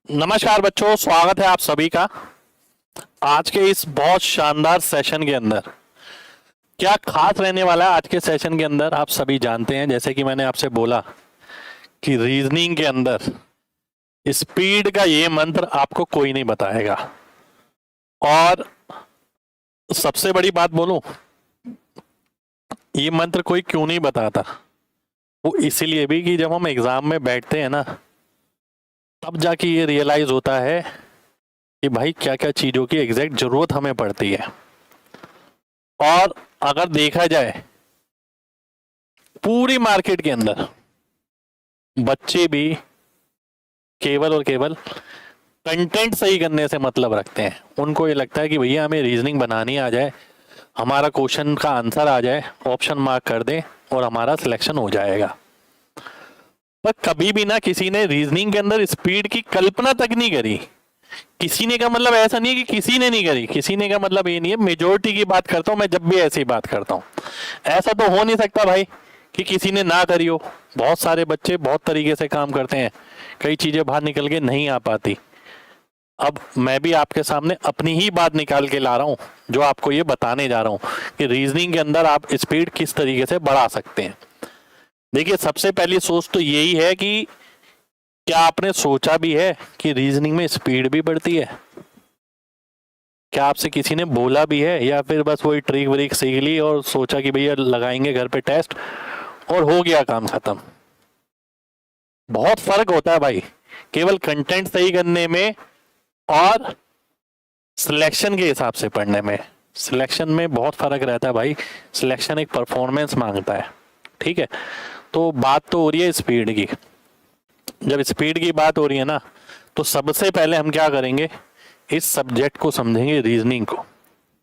नमस्कार बच्चों, स्वागत है आप सभी का आज के इस बहुत शानदार सेशन के अंदर। क्या खास रहने वाला है आज के सेशन के अंदर आप सभी जानते हैं। जैसे कि मैंने आपसे बोला कि रीजनिंग के अंदर स्पीड का ये मंत्र आपको कोई नहीं बताएगा। और सबसे बड़ी बात बोलूं, ये मंत्र कोई क्यों नहीं बताता, वो इसीलिए भी कि जब हम एग्जाम में बैठते हैं ना, तब जाके ये रियलाइज होता है कि भाई क्या क्या चीजों की एग्जैक्ट जरूरत हमें पड़ती है। और अगर देखा जाए पूरी मार्केट के अंदर बच्चे भी केवल और केवल कंटेंट सही करने से मतलब रखते हैं। उनको ये लगता है कि भैया हमें रीजनिंग बनानी आ जाए, हमारा क्वेश्चन का आंसर आ जाए, ऑप्शन मार्क कर दें और हमारा सिलेक्शन हो जाएगा। पर कभी भी ना किसी ने रीजनिंग के अंदर स्पीड की कल्पना तक नहीं करी। किसी ने का मतलब ऐसा नहीं है कि किसी ने नहीं करी, किसी ने का मतलब ये नहीं है, मेजोरिटी की बात करता हूं मैं जब भी ऐसी बात करता हूं। ऐसा तो हो नहीं सकता भाई कि किसी ने ना करी हो। बहुत सारे बच्चे बहुत तरीके से काम करते हैं, कई चीजें बाहर निकल के नहीं आ पाती। अब मैं भी आपके सामने अपनी ही बात निकाल के ला रहा हूं, जो आपको ये बताने जा रहा हूं कि रीजनिंग के अंदर आप स्पीड किस तरीके से बढ़ा सकते हैं। देखिए, सबसे पहली सोच तो यही है कि क्या आपने सोचा भी है कि रीजनिंग में स्पीड भी बढ़ती है? क्या आपसे किसी ने बोला भी है, या फिर बस वही ट्रिक व्रिक सीख ली और सोचा कि भैया लगाएंगे घर पे टेस्ट और हो गया काम खत्म? बहुत फर्क होता है भाई, केवल कंटेंट सही करने में और सिलेक्शन के हिसाब से पढ़ने में। सिलेक्शन में बहुत फर्क रहता है भाई। सिलेक्शन एक परफॉर्मेंस मांगता है, ठीक है। तो बात तो हो रही है स्पीड की। जब स्पीड की बात हो रही है ना, तो सबसे पहले हम क्या करेंगे, इस सब्जेक्ट को समझेंगे, रीजनिंग को,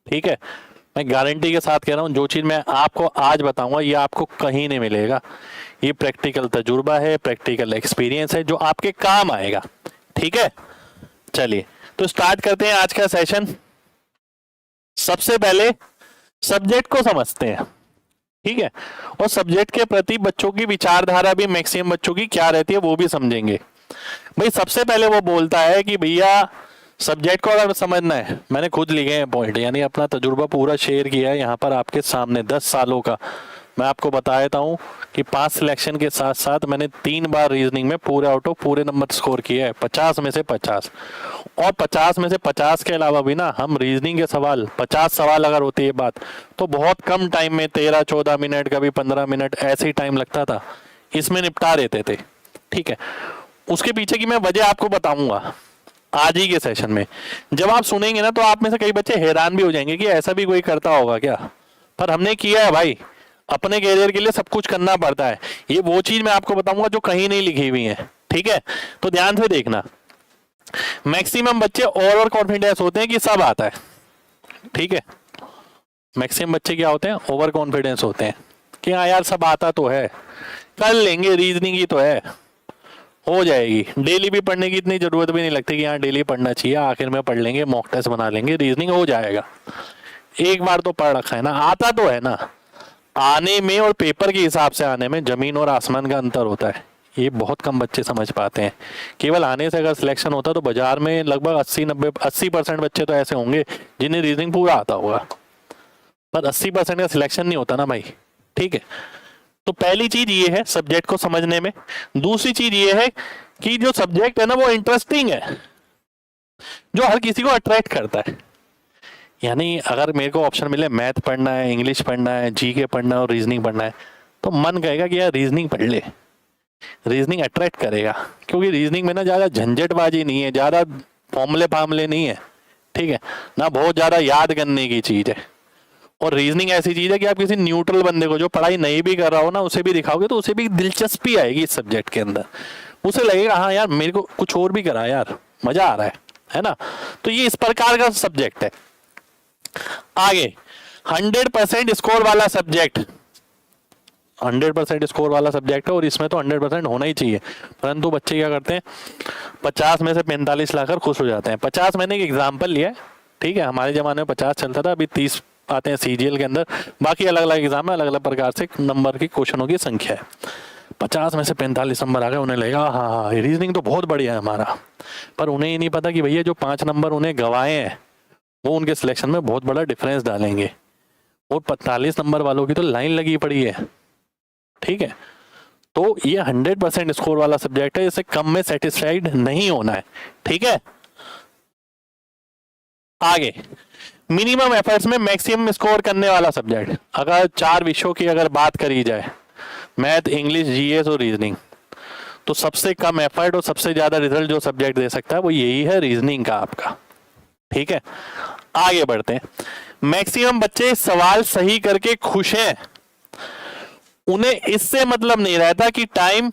ठीक है। मैं गारंटी के साथ कह रहा हूं, जो चीज मैं आपको आज बताऊंगा ये आपको कहीं नहीं मिलेगा। ये प्रैक्टिकल तजुर्बा है, प्रैक्टिकल एक्सपीरियंस है जो आपके काम आएगा, ठीक है। चलिए तो स्टार्ट करते हैं आज का सेशन। सबसे पहले सब्जेक्ट को समझते हैं, ठीक है। और सब्जेक्ट के प्रति बच्चों की विचारधारा भी मैक्सिमम बच्चों की क्या रहती है वो भी समझेंगे। भाई सबसे पहले वो बोलता है कि भैया सब्जेक्ट को अगर समझना है, मैंने खुद लिखे हैं पॉइंट, यानी अपना तजुर्बा पूरा शेयर किया है यहाँ पर आपके सामने 10 सालों का। मैं आपको बता देता हूँ कि 5 सिलेक्शन के साथ साथ मैंने 3 बार रीजनिंग में पूरे आउट ऑफ पूरे नंबर स्कोर किया है, 50 में से 50। और 50 में से 50 के अलावा भी ना, हम रीजनिंग के सवाल 50 सवाल अगर होती है बात, तो बहुत कम टाइम में 13-14 मिनट, कभी 15 मिनट ऐसे ही टाइम लगता था, इसमें निपटा देते थे, ठीक है। उसके पीछे की मैं वजह आपको बताऊंगा आज ही के सेशन में। जब आप सुनेंगे ना, तो आप में से कई बच्चे हैरान भी हो जाएंगे कि ऐसा भी कोई करता होगा क्या। पर हमने किया है भाई, अपने कैरियर के लिए सब कुछ करना पड़ता है। ये वो चीज मैं आपको बताऊंगा जो कहीं नहीं लिखी हुई है, ठीक है। तो ध्यान से देखना। मैक्सिमम बच्चे ओवर कॉन्फिडेंस होते हैं कि सब आता है, ठीक है। मैक्सिमम बच्चे क्या होते हैं, ओवर कॉन्फिडेंस होते हैं कि हाँ यार सब आता तो है, कर लेंगे, रीजनिंग ही तो है, हो जाएगी। डेली भी पढ़ने की इतनी जरूरत भी नहीं लगती कि हाँ डेली पढ़ना चाहिए, आखिर में पढ़ लेंगे, मॉक टेस्ट बना लेंगे, रीजनिंग हो जाएगा। एक बार तो पढ़ रखा है ना, आता तो है ना। आने में और पेपर के हिसाब से आने में जमीन और आसमान का अंतर होता है, ये बहुत कम बच्चे समझ पाते हैं। केवल आने से अगर सिलेक्शन होता तो बाजार में लगभग 80% बच्चे तो ऐसे होंगे जिन्हें रीजनिंग पूरा आता होगा, पर 80% का सिलेक्शन नहीं होता ना भाई, ठीक है। तो पहली चीज ये है सब्जेक्ट को समझने में। दूसरी चीज ये है कि जो सब्जेक्ट है ना वो इंटरेस्टिंग है, जो हर किसी को अट्रैक्ट करता है। यानी अगर मेरे को ऑप्शन मिले मैथ पढ़ना है, इंग्लिश पढ़ना है, जीके पढ़ना है और रीजनिंग पढ़ना है, तो मन कहेगा कि यार रीजनिंग पढ़ ले, रीजनिंग अट्रैक्ट करेगा। क्योंकि रीजनिंग में ना ज्यादा झंझटबाजी नहीं है, ज्यादा फॉर्मूले नहीं है, ठीक है ना, बहुत ज्यादा याद करने की चीज है। और रीजनिंग ऐसी चीज है कि आप किसी न्यूट्रल बंदे को जो पढ़ाई नहीं भी कर रहा हो ना, उसे भी दिखाओगे तो उसे भी दिलचस्पी आएगी इस सब्जेक्ट के अंदर। उसे लगेगा हाँ यार मेरे को कुछ और भी करा यार, मजा आ रहा है ना। तो ये इस प्रकार का सब्जेक्ट है। आगे 100% स्कोर वाला सब्जेक्ट, 100% स्कोर वाला सब्जेक्ट है और इसमें तो 100% होना ही चाहिए। परंतु बच्चे क्या करते हैं, 50 में से 45 लाकर खुश हो जाते हैं। 50 मैंने एक एग्जाम्पल लिया है, ठीक है। हमारे जमाने में 50 चलता था, अभी 30 आते हैं सीजीएल के अंदर। बाकी अलग अलग एग्जाम में अलग अलग प्रकार से नंबर के क्वेश्चनों की संख्या है। 50 में से 45 नंबर आ गए, उन्हें लगेगा हाँ हाँ रीजनिंग तो बहुत बढ़िया है हमारा, पर उन्हें ये नहीं पता कि भैया जो 5 नंबर उन्हें गंवाए हैं वो उनके सिलेक्शन में बहुत बड़ा डिफरेंस डालेंगे। और 45 नंबर वालों की तो लाइन लगी पड़ी है। ठीक है, तो ये 100% स्कोर वाला सब्जेक्ट है, इसे कम में सेटिस्फाइड नहीं होना है। ठीक है, आगे मिनिमम एफर्ट्स में मैक्सिमम स्कोर करने वाला सब्जेक्ट, अगर 4 विषयों की अगर बात करी जाए, मैथ, इंग्लिश, जीएस और रीजनिंग, तो सबसे कम एफर्ट और सबसे ज्यादा रिजल्ट जो सब्जेक्ट दे सकता है वो यही है, रीजनिंग का आपका। ठीक है, आगे बढ़ते हैं। मैक्सिमम बच्चे सवाल सही करके खुश हैं, उन्हें इससे मतलब नहीं रहता कि टाइम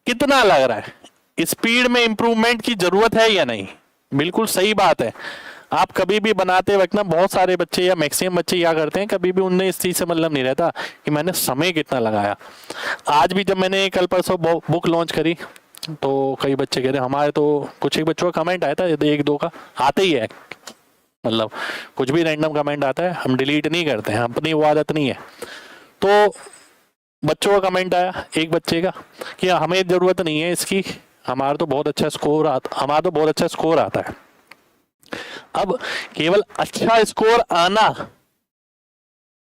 कितना लग रहा है, स्पीड में इंप्रूवमेंट की जरूरत है या नहीं। बिल्कुल सही बात है। आप कभी भी बनाते वक्त ना, बहुत सारे बच्चे या मैक्सिमम बच्चे क्या करते हैं, कभी भी उन्हें इस चीज से मतलब नहीं रहता कि मैंने समय कितना लगाया। आज भी जब मैंने कल परसों बुक लॉन्च करी तो कई बच्चे कह रहे हमारे तो, कुछ एक बच्चों का कमेंट आया था, 1-2 का आते ही है, मतलब कुछ भी रैंडम कमेंट आता है हम डिलीट नहीं करते हैं, अपनी वो आदत नहीं है। तो बच्चों का कमेंट आया एक बच्चे का कि हमें जरूरत नहीं है इसकी, हमारा तो बहुत अच्छा स्कोर आता है। अब केवल अच्छा स्कोर आना,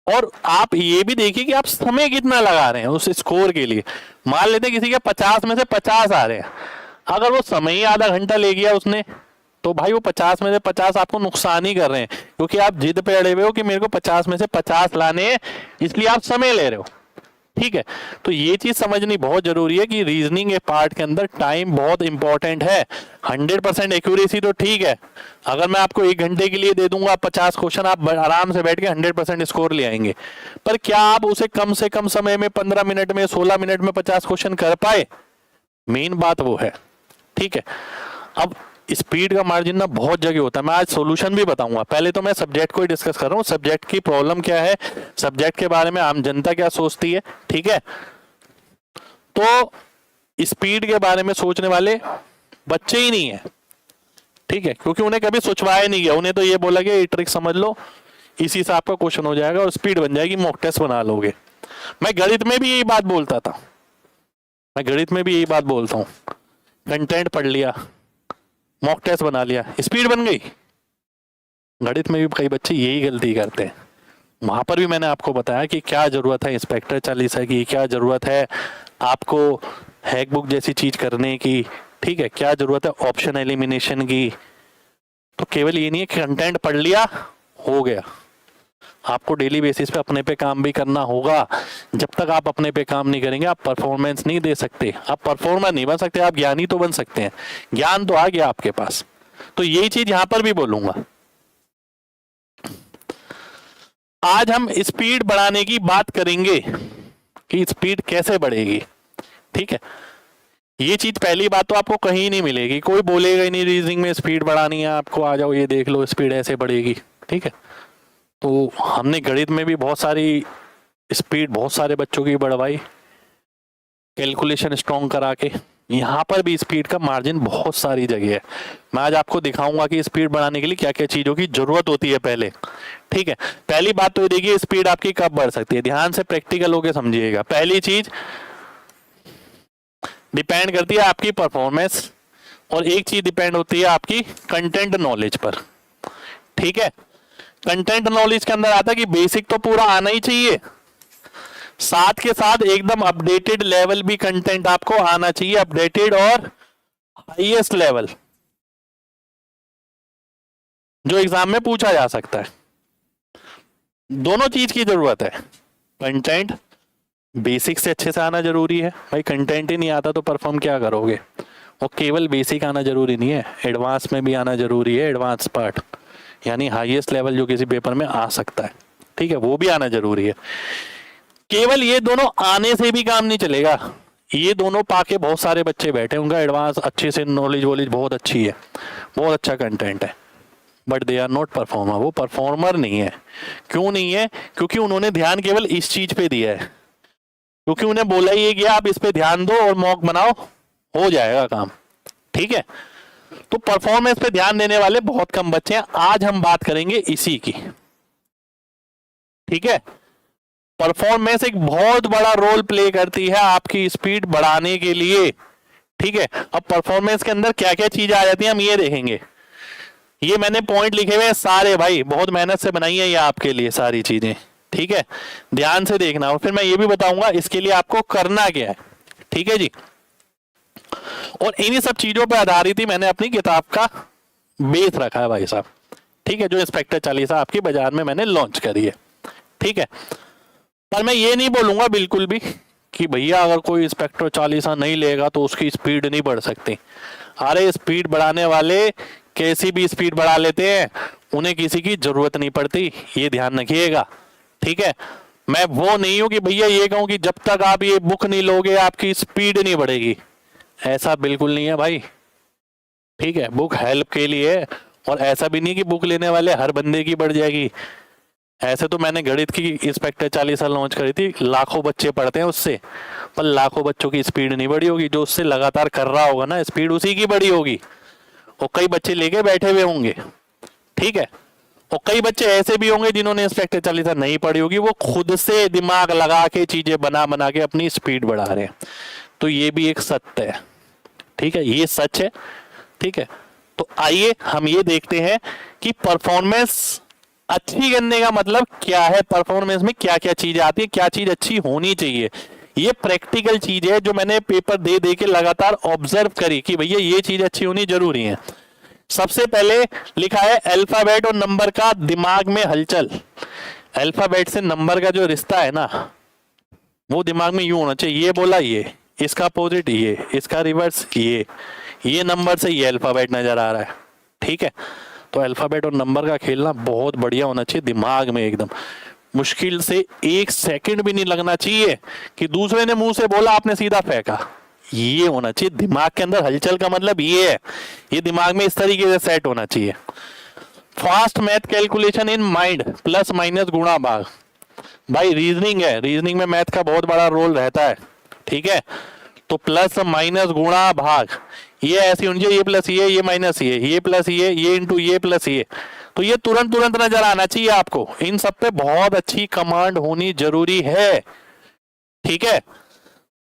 और आप ये भी देखिए कि आप समय कितना लगा रहे हैं उस स्कोर के लिए। मान लेते हैं किसी के 50 में से 50 आ रहे हैं, अगर वो समय ही आधा घंटा ले गया उसने, तो भाई वो 50 में से 50 आपको नुकसान ही कर रहे हैं, क्योंकि आप जिद पे अड़े हुए हो कि मेरे को 50 में से 50 लाने हैं, इसलिए आप समय ले रहे हो। ठीक है, तो ये चीज समझनी बहुत जरूरी है कि रीजनिंग के पार्ट के अंदर टाइम बहुत इंपॉर्टेंट है। 100% एक्यूरेसी तो ठीक है, अगर मैं आपको 1 घंटे के लिए दे दूंगा 50 क्वेश्चन, आप आराम से बैठ के 100% स्कोर ले आएंगे, पर क्या आप उसे कम से कम समय में 15 मिनट में 16 मिनट में 50 क्वेश्चन कर पाए, मेन बात वो है। ठीक है, अब स्पीड का मार्जिन ना बहुत जगह होता है, मैं आज सॉल्यूशन भी बताऊंगा। पहले तो मैं सब्जेक्ट को ही डिस्कस कर रहा हूँ, सब्जेक्ट की प्रॉब्लम क्या है, सब्जेक्ट के बारे में आम जनता क्या सोचती है। ठीक है, तो स्पीड के बारे में सोचने वाले बच्चे ही नहीं है। ठीक है, क्योंकि उन्हें कभी सोचवाया नहीं गया, उन्हें तो ये बोला गया ये ट्रिक समझ लो, इसी से आपका क्वेश्चन हो जाएगा और स्पीड बन जाएगी, मॉक टेस्ट बना लोगे। मैं गणित में भी यही बात बोलता था, मैं गणित में भी यही बात बोलता हूँ, कंटेंट पढ़ लिया, मॉक टेस्ट बना लिया, स्पीड बन गई। गणित में भी कई बच्चे यही गलती करते हैं। वहां पर भी मैंने आपको बताया कि क्या जरूरत है इंस्पेक्टर चालीसा की, क्या जरूरत है आपको हैक बुक जैसी चीज करने की। ठीक है, क्या जरूरत है ऑप्शन एलिमिनेशन की। तो केवल ये नहीं है कि कंटेंट पढ़ लिया हो गया, आपको डेली बेसिस पे अपने पे काम भी करना होगा। जब तक आप अपने पे काम नहीं करेंगे आप परफॉर्मेंस नहीं दे सकते, आप परफॉर्मर नहीं बन सकते, आप ज्ञानी तो बन सकते हैं, ज्ञान तो आ गया आपके पास। तो यही चीज यहां पर भी बोलूंगा। आज हम स्पीड बढ़ाने की बात करेंगे कि स्पीड कैसे बढ़ेगी। ठीक है, ये चीज पहली बात तो आपको कहीं नहीं मिलेगी, कोई बोलेगा ही नहीं रीजनिंग में स्पीड बढ़ानी है आपको, आ जाओ ये देख लो स्पीड ऐसे बढ़ेगी। ठीक है, तो हमने गणित में भी बहुत सारी स्पीड बहुत सारे बच्चों की बढ़वाई, कैलकुलेशन स्ट्रॉन्ग करा के। यहाँ पर भी स्पीड का मार्जिन बहुत सारी जगह है, मैं आज आपको दिखाऊंगा कि स्पीड बढ़ाने के लिए क्या क्या चीजों की जरूरत होती है पहले। ठीक है, पहली बात तो ये देखिए स्पीड आपकी कब बढ़ सकती है, ध्यान से प्रैक्टिकल होकर समझिएगा। पहली चीज डिपेंड करती है आपकी परफॉर्मेंस, और एक चीज डिपेंड होती है आपकी कंटेंट नॉलेज पर। ठीक है, कंटेंट नॉलेज के अंदर आता है कि बेसिक तो पूरा आना ही चाहिए, साथ के साथ एकदम अपडेटेड लेवल भी कंटेंट आपको आना चाहिए, अपडेटेड और हाईएस्ट लेवल जो एग्जाम में पूछा जा सकता है। दोनों चीज की जरूरत है, कंटेंट बेसिक से अच्छे से आना जरूरी है, भाई कंटेंट ही नहीं आता तो परफॉर्म क्या करोगे। और केवल बेसिक आना जरूरी नहीं है, एडवांस में भी आना जरूरी है, एडवांस पार्ट यानी हाईएस्ट लेवल जो किसी पेपर में आ सकता है। ठीक है, वो भी आना जरूरी है। केवल ये दोनों आने से भी काम नहीं चलेगा, ये दोनों पाके बहुत सारे बच्चे बैठे, उनका एडवांस अच्छे से नॉलेज वॉलेज बहुत अच्छी है, बहुत अच्छा कंटेंट है, but they are not performer, वो परफॉर्मर नहीं है। क्यों नहीं है? क्योंकि उन्होंने ध्यान केवल इस चीज पे दिया है, क्योंकि उन्हें बोला ही है कि आप इस पे ध्यान दो और मॉक बनाओ, हो जाएगा काम। ठीक है, तो परफॉर्मेंस पे ध्यान देने वाले बहुत कम बच्चे हैं, आज हम बात करेंगे इसी की। ठीक है, परफॉर्मेंस एक बहुत बड़ा रोल प्ले करती है आपकी स्पीड बढ़ाने के लिए। ठीक है, अब परफॉर्मेंस के अंदर क्या क्या चीजें आ जाती हैं हम ये देखेंगे। ये मैंने पॉइंट लिखे हुए हैं सारे भाई, बहुत मेहनत से बनाई है ये आपके लिए सारी चीजें। ठीक है, ध्यान से देखना और फिर मैं ये भी बताऊंगा इसके लिए आपको करना क्या है। ठीक है जी, और इन्हीं सब चीजों पर आधारित ही मैंने अपनी किताब का बेस रखा है भाई साहब। ठीक है, जो इंस्पेक्टर चालीसा आपकी बाजार में मैंने लॉन्च करी है। ठीक है, पर मैं ये नहीं बोलूंगा बिल्कुल भी कि भैया अगर कोई इंस्पेक्टर चालीसा नहीं लेगा तो उसकी स्पीड नहीं बढ़ सकती। अरे स्पीड बढ़ाने वाले कैसी भी स्पीड बढ़ा लेते हैं, उन्हें किसी की जरूरत नहीं पड़ती, ये ध्यान रखिएगा। ठीक है, मैं वो नहीं हूं कि भैया ये कहूं कि जब तक आप ये बुक नहीं लोगे आपकी स्पीड नहीं बढ़ेगी, ऐसा बिल्कुल नहीं है भाई। ठीक है, बुक हेल्प के लिए, और ऐसा भी नहीं कि बुक लेने वाले हर बंदे की बढ़ जाएगी। ऐसे तो मैंने गणित की इंस्पेक्टर चालीसा लॉन्च करी थी, लाखों बच्चे पढ़ते हैं उससे, पर लाखों बच्चों की स्पीड नहीं बढ़ी होगी। जो उससे लगातार कर रहा होगा ना, स्पीड उसी की बढ़ी होगी, और कई बच्चे लेके बैठे हुए होंगे। ठीक है, और कई बच्चे ऐसे भी होंगे जिन्होंने इंस्पेक्टर चालीसा नहीं पढ़ी होगी, वो खुद से दिमाग लगा के चीजें बना बना के अपनी स्पीड बढ़ा रहे हैं। तो ये भी एक सत्य है। ठीक है, ये सच है। ठीक है, तो आइए हम ये देखते हैं कि परफॉर्मेंस अच्छी करने का मतलब क्या है, परफॉर्मेंस में क्या क्या चीज आती है, क्या चीज अच्छी होनी चाहिए। ये प्रैक्टिकल चीज है जो मैंने पेपर दे दे के लगातार ऑब्जर्व करी कि भैया ये चीज अच्छी होनी जरूरी है। सबसे पहले लिखा है अल्फाबेट और नंबर का दिमाग में हलचल। अल्फाबेट से नंबर का जो रिश्ता है ना, वो दिमाग में यूं होना चाहिए, ये बोला ये, इसका अपोजिट ये, इसका रिवर्स ये नंबर से ये अल्फाबेट नजर आ रहा है। ठीक है, तो अल्फाबेट और नंबर का खेलना बहुत बढ़िया होना चाहिए दिमाग में, एकदम मुश्किल से 1 सेकंड भी नहीं लगना चाहिए कि दूसरे ने मुंह से बोला आपने सीधा फेंका। ये होना चाहिए दिमाग के अंदर हलचल का मतलब ये है, ये दिमाग में इस तरीके से सेट होना चाहिए। Fast math calculation in mind, plus minus गुणा भाग। भाई रीजनिंग है, रीजनिंग में मैथ का बहुत बड़ा रोल रहता है। ठीक है, तो प्लस माइनस गुणा भाग ये ऐसी होनी चाहिए, ये प्लस ये माइनस ये प्लस ये इंटू ये प्लस ये। तो ये तुरंत तुरंत नजर आना चाहिए आपको। इन सब पे बहुत अच्छी कमांड होनी जरूरी है। ठीक है,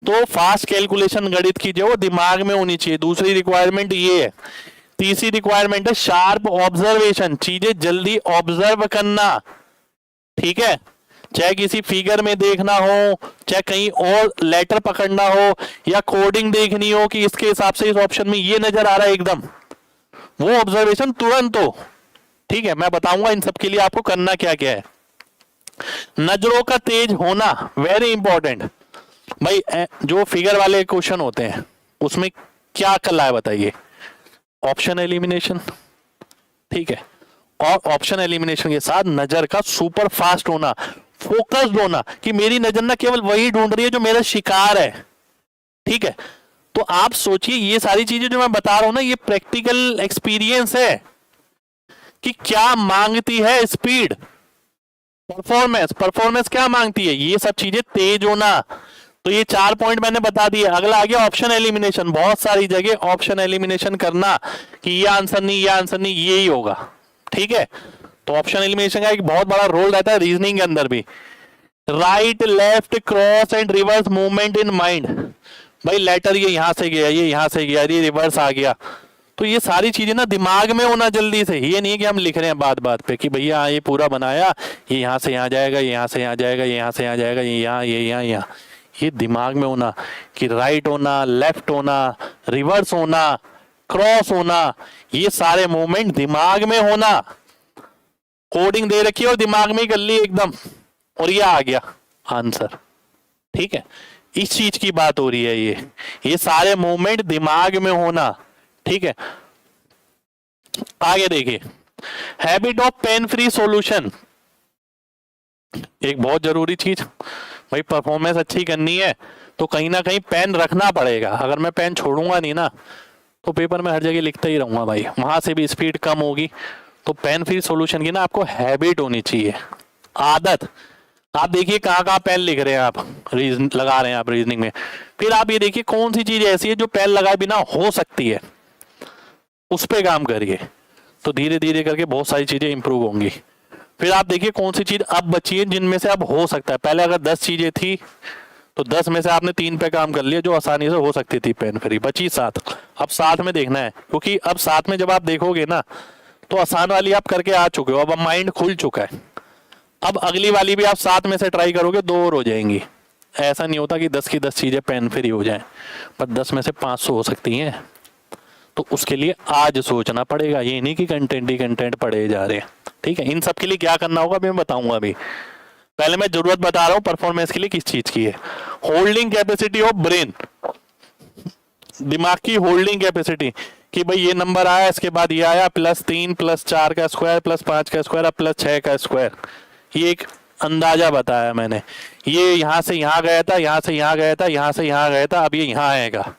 तो फास्ट कैलकुलेशन गणित की जो दिमाग में होनी चाहिए। दूसरी रिक्वायरमेंट ये है। तीसरी रिक्वायरमेंट है शार्प ऑब्जर्वेशन, चीजें जल्दी ऑब्जर्व करना। ठीक है, चाहे किसी फिगर में देखना हो, चाहे कहीं और लेटर पकड़ना हो, या कोडिंग देखनी हो कि इसके हिसाब से इस ऑप्शन में ये नजर आ रहा है एकदम, वो ऑब्जर्वेशन तुरंत हो। ठीक है, मैं बताऊंगा इन सब के लिए आपको करना क्या क्या है। नजरों का तेज होना वेरी इंपॉर्टेंट। भाई जो फिगर वाले क्वेश्चन होते हैं उसमें क्या कला है बताइए, ऑप्शन एलिमिनेशन। ठीक है, और ऑप्शन एलिमिनेशन के साथ नजर का सुपर फास्ट होना, फोकस्ड होना कि मेरी नजर ना केवल वही ढूंढ रही है जो मेरा शिकार है। ठीक है, तो आप सोचिए ये सारी चीजें जो मैं बता रहा हूं ना, ये प्रैक्टिकल एक्सपीरियंस है कि क्या मांगती है स्पीड, परफॉर्मेंस क्या मांगती है, ये सब चीजें तेज होना। तो ये 4 पॉइंट मैंने बता दिए। अगला आ गया ऑप्शन एलिमिनेशन। बहुत सारी जगह ऑप्शन एलिमिनेशन करना कि ये आंसर नहीं, ये आंसर नहीं, ये ही होगा। ठीक है, तो ऑप्शन एलिमिनेशन का एक बहुत बड़ा रोल रहता है रीजनिंग के अंदर भी। Right left cross and reverse movement in mind. भाई लेटर ये यहां से गया, ये यहां से गया, ये रिवर्स आ गया, तो ये सारी चीजें ना दिमाग में होना जल्दी से। ये नहीं है कि हम लिख रहे हैं बात बात पे कि भैया ये पूरा बनाया, ये यहां से यहां जाएगा, ये यहां से यहां जाएगा, ये यहां से यहां जाएगा, ये यहाँ, ये यहाँ, यहाँ। ये दिमाग में होना कि राइट होना, लेफ्ट होना, रिवर्स होना, क्रॉस होना, ये सारे मूवमेंट दिमाग में होना। कोडिंग दे रखी है और दिमाग में ही कर ली एकदम, और ये आ गया आंसर। ठीक है, इस चीज की बात हो रही है। ये सारे मूवमेंट दिमाग में होना। ठीक है, आगे देखिए, habit of pain free solution, एक बहुत जरूरी चीज। भाई परफॉर्मेंस अच्छी करनी है तो कहीं ना कहीं पेन रखना पड़ेगा। अगर मैं पेन छोड़ूंगा नहीं ना तो पेपर में हर जगह लिखता ही रहूंगा भाई, वहां से भी स्पीड कम होगी। तो पेन फ्री सॉल्यूशन की ना आपको हैबिट होनी चाहिए, आदत। आप देखिए कहाँ कहाँ पेन लिख रहे हैं आप, रीजन लगा रहे हैं आप रीजनिंग में। फिर आप ये देखिए कौन सी चीज ऐसी है जो पेन लगाए बिना हो सकती है, उस पर काम करिए। तो धीरे धीरे करके बहुत सारी चीजें इंप्रूव होंगी। फिर आप देखिए कौन सी चीज अब बची है जिनमें से अब हो सकता है। पहले अगर 10 चीजें थी तो 10 में से आपने 3 पे काम कर लिया जो आसानी से हो सकती थी पेन फ्री, बची 7। अब 7 में देखना है, क्योंकि अब 7 में जब आप देखोगे ना तो आसान वाली आप करके आ चुके हो, अब माइंड खुल चुका है। अब अगली वाली भी आप 7 में से ट्राई करोगे, 2 और हो जाएंगी। ऐसा नहीं होता कि 10 की 10 चीजें पेन फ्री हो जाएं, पर 10 में से 500 हो सकती हैं। तो उसके लिए आज सोचना पड़ेगा, ये नहीं कि कंटेंट ही कंटेंट पढ़े जा रहे हैं। ठीक है, इन सब के लिए क्या करना होगा अभी मैं बताऊंगा। अभी पहले मैं जरूरत बता रहा हूं परफॉर्मेंस के लिए किस चीज की है। होल्डिंग कैपेसिटी ऑफ ब्रेन, दिमाग की होल्डिंग कैपेसिटी, कि भाई ये नंबर आया, इसके बाद ये आया, +3 +4 का स्क्वायर +5 का स्क्वायर, अब +6 का स्क्वायर। ये एक अंदाजा बताया मैंने। ये यहां से यहां गया था, यहां से यहां गया था, यहां से यहां गया था, अब ये यहां आएगा।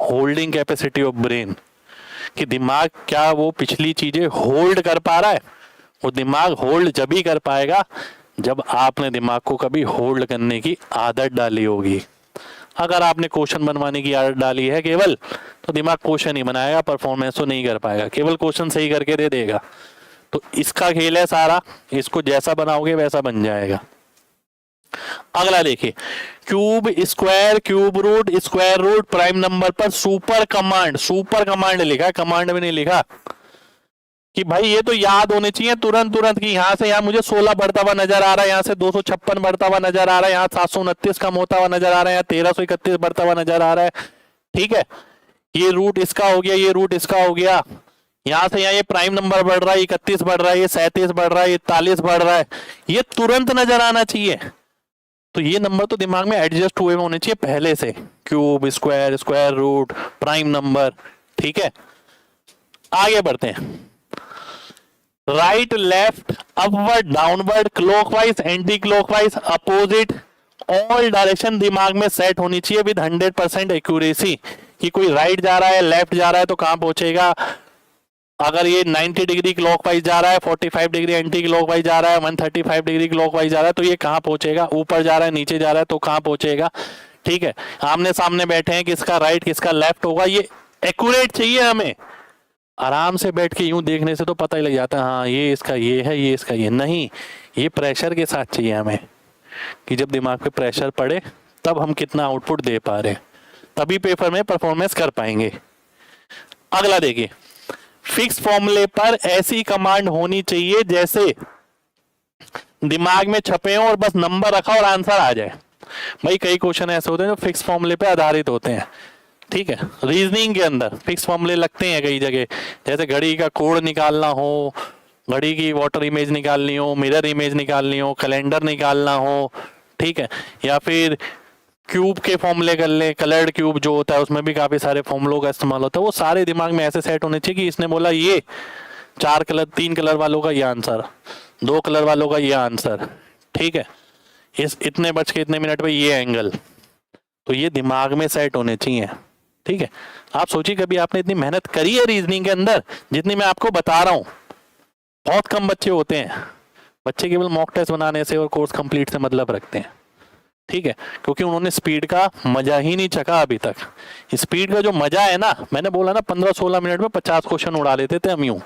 होल्डिंग कैपेसिटी ऑफ ब्रेन, कि दिमाग क्या वो पिछली चीजें होल्ड कर पा रहा है। वो दिमाग होल्ड जब ही कर पाएगा जब आपने दिमाग को कभी होल्ड करने की आदत डाली होगी। अगर आपने क्वेश्चन बनवाने की आदत डाली है केवल, तो दिमाग क्वेश्चन ही बनाएगा, परफॉर्मेंस तो नहीं कर पाएगा, केवल क्वेश्चन सही करके दे देगा। तो इसका खेल है सारा, इसको जैसा बनाओगे वैसा बन जाएगा। अगला देखिए, cube, square, cube root, square root, prime number पर सुपर कमांड। सुपर कमांड लिखा है, कमांड में नहीं लिखा कि भाई ये तो याद होने चाहिए तुरंत तुरंत, कि यहां से यहां मुझे 16 बढ़ता हुआ नजर आ रहा है, यहां से 256 बढ़ता हुआ नजर आ रहा है, यहां 729 कम होता हुआ नजर आ रहा है, यहाँ 1331 बढ़ता हुआ नजर आ रहा है। ठीक है, ये रूट इसका हो गया, ये रूट इसका हो गया, यहां से यहाँ ये प्राइम नंबर बढ़ रहा है, 31 बढ़ रहा है, ये 37 बढ़ रहा है, ये 41 बढ़ रहा है, ये तुरंत नजर आना चाहिए। तो ये नंबर तो दिमाग में एडजस्ट हुए होने चाहिए पहले से, cube, square, square root, prime number. ठीक है, आगे बढ़ते हैं। Right, left, upward, downward, clockwise, anti clockwise, opposite, all direction दिमाग में सेट होनी चाहिए विद 100% एक्यूरेसी, कि कोई राइट जा रहा है, लेफ्ट जा रहा है तो कहां पहुंचेगा। अगर ये 90 डिग्री क्लॉकवाइज जा रहा है, 45 डिग्री एंटी क्लॉकवाइज जा रहा है, 135 डिग्री क्लॉकवाइज जा रहा है, तो ये कहां पहुंचेगा। ऊपर जा रहा है, नीचे जा रहा है, तो कहां पहुंचेगा। ठीक है, आमने सामने बैठे हैं, किसका राइट किसका लेफ्ट होगा, ये एक्यूरेट चाहिए हमें। आराम से बैठ के यूं देखने से तो पता ही लग जाता है, हाँ ये इसका ये है, ये इसका ये नहीं। ये प्रेशर के साथ चाहिए हमें, कि जब दिमाग पे प्रेशर पड़े तब हम कितना आउटपुट दे पा रहे हैं, तभी पेपर में परफॉर्मेंस कर पाएंगे। अगला देखिए, फिक्स फॉर्मूले पर ऐसी कमांड होनी चाहिए जैसे दिमाग में छपे हो और बस नंबर रखा और आंसर आ जाए। भाई कई क्वेश्चन ऐसे होते हैं जो फिक्स फॉर्मूले पे आधारित होते हैं। ठीक है, रीजनिंग के अंदर फिक्स फॉर्मूले लगते हैं कई जगह, जैसे घड़ी का कोड निकालना हो, घड़ी की वाटर इमेज निकालनी हो, मिरर इमेज निकालनी हो, कैलेंडर निकालना हो। ठीक है, या फिर क्यूब के फॉर्मूले कर ले, कलर्ड क्यूब जो होता है उसमें भी काफी सारे फॉर्मूलों का इस्तेमाल होता है। वो सारे दिमाग में ऐसे सेट होने चाहिए कि इसने बोला ये 4 कलर, 3 कलर वालों का ये आंसर, 2 कलर वालों का ये आंसर। ठीक है, इस इतने बज के इतने मिनट पे ये एंगल, तो ये दिमाग में सेट होने चाहिए। ठीक है, आप सोचिए कभी आपने इतनी मेहनत करी है रीजनिंग के अंदर जितनी मैं आपको बता रहा हूँ। बहुत कम बच्चे होते हैं, बच्चे केवल मॉक टेस्ट बनाने से और कोर्स कंप्लीट से मतलब रखते हैं। ठीक है, क्योंकि उन्होंने स्पीड का मजा ही नहीं चखा अभी तक। स्पीड का जो मजा है ना, मैंने बोला ना 15-16 मिनट में 50 क्वेश्चन उड़ा लेते थे हम यूं।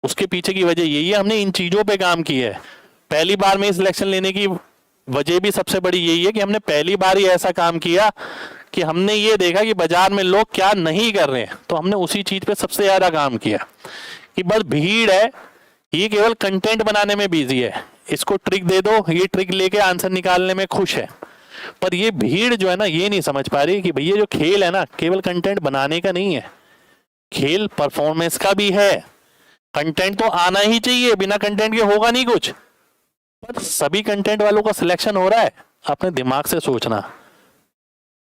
उसके पीछे की वजह यही है, हमने इन चीजों पे काम की है। पहली बार में सिलेक्शन लेने की वजह भी सबसे बड़ी यही है कि हमने पहली बार ही ऐसा काम किया कि हमने ये देखा कि बाजार में लोग क्या नहीं कर रहे हैं, तो हमने उसी चीज पे सबसे ज्यादा काम किया। कि बस भीड़ है, ये केवल कंटेंट बनाने में बिजी है, इसको ट्रिक दे दो, ये ट्रिक लेके आंसर निकालने में खुश है। पर ये भीड़ जो है ना, ये नहीं समझ पा रही कि भैया जो खेल है ना, केवल कंटेंट बनाने का नहीं है, खेल परफॉर्मेंस का भी है। कंटेंट तो आना ही चाहिए, बिना कंटेंट के होगा नहीं कुछ। पर सभी कंटेंट वालों का सिलेक्शन हो रहा है, अपने दिमाग से सोचना।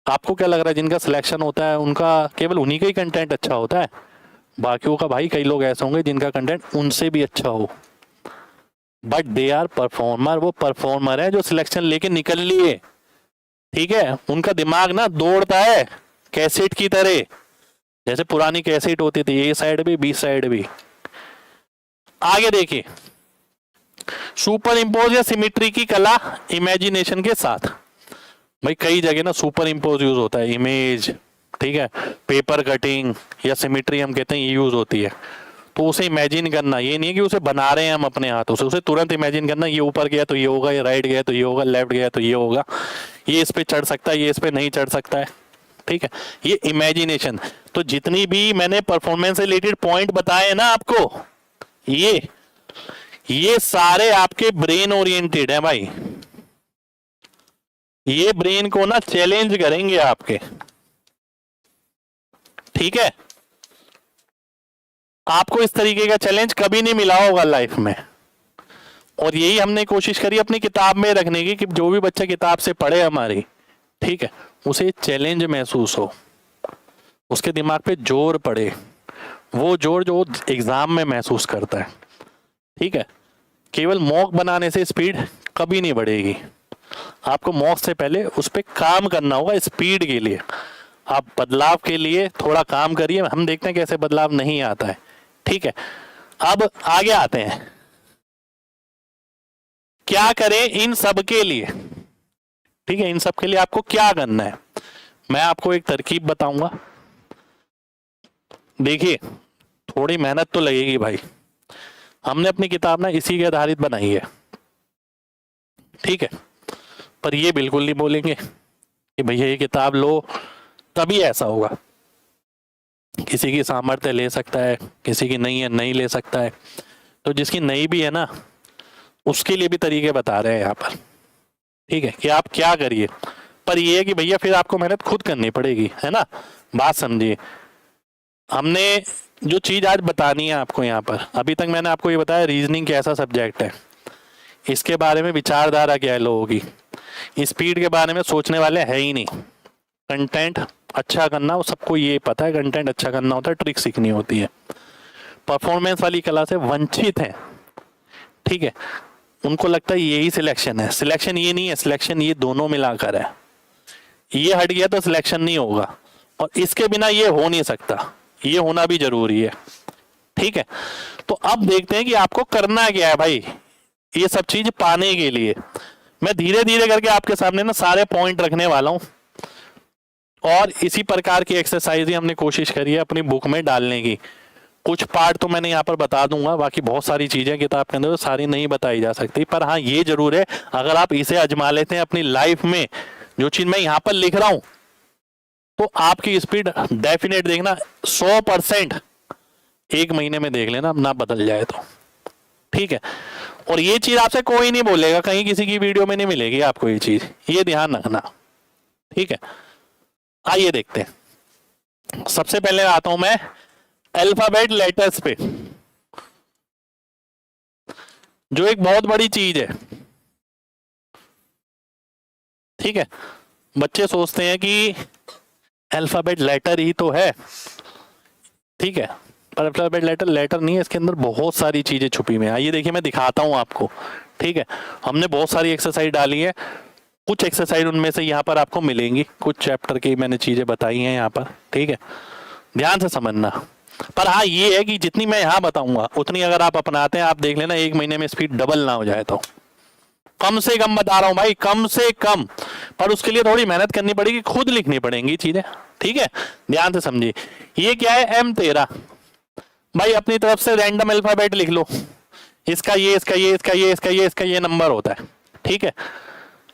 आपको क्या लग रहा है जिनका सिलेक्शन होता है उनका केवल उन्हीं का ही कंटेंट अच्छा होता है? बाकियों का भाई कई लोग ऐसे होंगे जिनका कंटेंट उनसे भी अच्छा हो, बट दे आर परफॉर्मर। वो परफॉर्मर है जो सिलेक्शन लेके निकल लिए। ठीक है, उनका दिमाग ना दौड़ता है कैसेट की तरह, जैसे पुरानी कैसेट होती थी, ए साइड भी बी साइड भी। आगे देखिए, सुपर इंपोज या सिमिट्री की कला इमेजिनेशन के साथ। भाई कई जगह ना सुपर इंपोज यूज होता है, इमेज, ठीक है, पेपर कटिंग या सिमिट्री हम कहते हैं, ये यूज होती है। तो उसे इमेजिन करना, ये नहीं है कि उसे बना रहे हैं हम अपने हाथों से, उसे तुरंत इमेजिन करना, ये ऊपर गया तो ये होगा, ये राइट गया तो ये होगा, लेफ्ट गया तो ये होगा, ये इस पे चढ़ सकता है, ये इस पे नहीं चढ़ सकता है। ठीक है, ये इमेजिनेशन। तो जितनी भी मैंने परफॉर्मेंस से रिलेटेड पॉइंट बताए ना आपको, ये सारे आपके ब्रेन ओरिएंटेड है भाई। ये ब्रेन को ना चैलेंज करेंगे आपके। ठीक है, आपको इस तरीके का चैलेंज कभी नहीं मिला होगा लाइफ में, और यही हमने कोशिश करी अपनी किताब में रखने की कि जो भी बच्चा किताब से पढ़े हमारी, ठीक है, उसे चैलेंज महसूस हो, उसके दिमाग पे जोर पड़े, वो जोर जो एग्जाम में महसूस करता है। ठीक है, केवल मॉक बनाने से स्पीड कभी नहीं बढ़ेगी, आपको मॉक से पहले उस पर काम करना होगा स्पीड के लिए। आप बदलाव के लिए थोड़ा काम करिए, हम देखते हैं कैसे बदलाव नहीं आता है। ठीक है, अब आगे आते हैं, क्या करें इन सब के लिए। ठीक है, इन सब के लिए आपको क्या करना है, मैं आपको एक तरकीब बताऊंगा। देखिए, थोड़ी मेहनत तो लगेगी भाई, हमने अपनी किताब ना इसी के आधारित बनाई है। ठीक है, पर ये बिल्कुल नहीं बोलेंगे कि भैया ये किताब लो तभी ऐसा होगा। किसी की सामर्थ्य ले सकता है, किसी की नहीं है नहीं ले सकता है, तो जिसकी नहीं भी है ना उसके लिए भी तरीके बता रहे हैं यहाँ पर। ठीक है, कि आप क्या करिए, पर ये है कि भैया फिर आपको मेहनत खुद करनी पड़ेगी, है ना, बात समझिए। हमने जो चीज आज बतानी है आपको यहाँ पर, अभी तक मैंने आपको ये बताया रीजनिंग कैसा सब्जेक्ट है, इसके बारे में विचारधारा क्या है लोगों की, स्पीड के बारे में सोचने वाले है ही नहीं। कंटेंट अच्छा करना वो सबको ये पता है, कंटेंट अच्छा करना होता है, ट्रिक सीखनी होती है। परफॉर्मेंस वाली कला से वंचित है। ठीक है, उनको लगता है यही सिलेक्शन है, सिलेक्शन ये नहीं है, सिलेक्शन ये दोनों मिलाकर है। ये हट गया तो सिलेक्शन नहीं होगा, और इसके बिना ये हो नहीं सकता, ये होना भी जरूरी है। ठीक है, तो अब देखते हैं कि आपको करना क्या है भाई ये सब चीज पाने के लिए। मैं धीरे धीरे करके आपके सामने ना सारे पॉइंट रखने वाला हूं, और इसी प्रकार की एक्सरसाइज ही हमने कोशिश करी है अपनी बुक में डालने की। कुछ पार्ट तो मैंने यहाँ पर बता दूंगा, बाकी बहुत सारी चीजें किताब के अंदर सारी नहीं बताई जा सकती, पर हाँ ये जरूर है अगर आप इसे आजमा लेते हैं अपनी लाइफ में, जो चीज मैं यहाँ पर लिख रहा हूं, तो आपकी स्पीड डेफिनेट देखना 100% एक महीने में देख लेना ना बदल जाए तो। ठीक है, और ये चीज आपसे कोई नहीं बोलेगा, कहीं किसी की वीडियो में नहीं मिलेगी आपको ये चीज, ये ध्यान रखना। ठीक है, आइए देखते हैं। सबसे पहले आता हूं मैं अल्फाबेट लेटर्स पे, जो एक बहुत बड़ी चीज है। ठीक है, बच्चे सोचते हैं कि अल्फाबेट लेटर ही तो है, ठीक है, पर अल्फाबेट लेटर नहीं है, इसके अंदर बहुत सारी चीजें छुपी हुई हैं। आइए देखिए मैं दिखाता हूं आपको। ठीक है, हमने बहुत सारी एक्सरसाइज डाली है, कुछ एक्सरसाइज उनमें से यहाँ पर आपको मिलेंगी, कुछ चैप्टर की मैंने चीजें बताई हैं यहाँ पर। ठीक है, ध्यान से समझना। पर हाँ ये है कि जितनी मैं यहाँ बताऊंगा उतनी अगर आप अपनाते हैं, आप देख लेना एक महीने में स्पीड डबल ना हो जाए तो। कम से कम बता रहा हूं भाई, कम से कम, पर उसके लिए थोड़ी मेहनत करनी पड़ेगी, खुद लिखनी पड़ेंगी चीजें। ठीक है, ध्यान से समझिए। ये क्या है, M13 भाई, अपनी तरफ से रैंडम अल्फाबेट लिख लो, इसका ये इसका ये इसका ये इसका ये इसका ये नंबर होता है। ठीक है,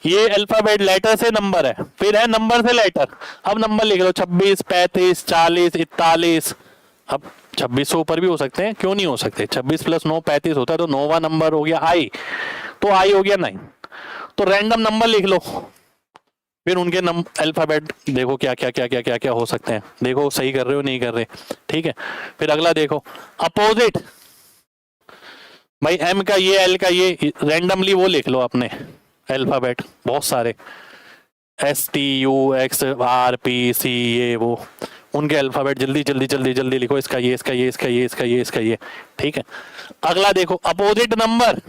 ये अल्फाबेट लेटर से नंबर है, फिर है नंबर से लेटर। अब नंबर लिख लो 26, 35, 40, 41। अब 26 से ऊपर भी हो सकते हैं, क्यों नहीं हो सकते, 26 + 9 35 होता है, तो 9वां नंबर हो गया I, तो I हो गया 9। तो रैंडम नंबर लिख लो, फिर उनके अल्फाबेट देखो क्या क्या क्या क्या क्या क्या हो सकते हैं, देखो सही कर रहे हो नहीं कर रहे। ठीक है, फिर अगला देखो अपोजिट, भाई M का ये, L का ये, रैंडमली वो लिख लो अपने अल्फाबेट, बहुत सारे ST UX RP C, ये वो उनके अल्फाबेट जल्दी जल्दी जल्दी जल्दी लिखो, इसका ये इसका ये इसका ये इसका ये इसका ये। ठीक है, अगला देखो अपोजिट नंबर,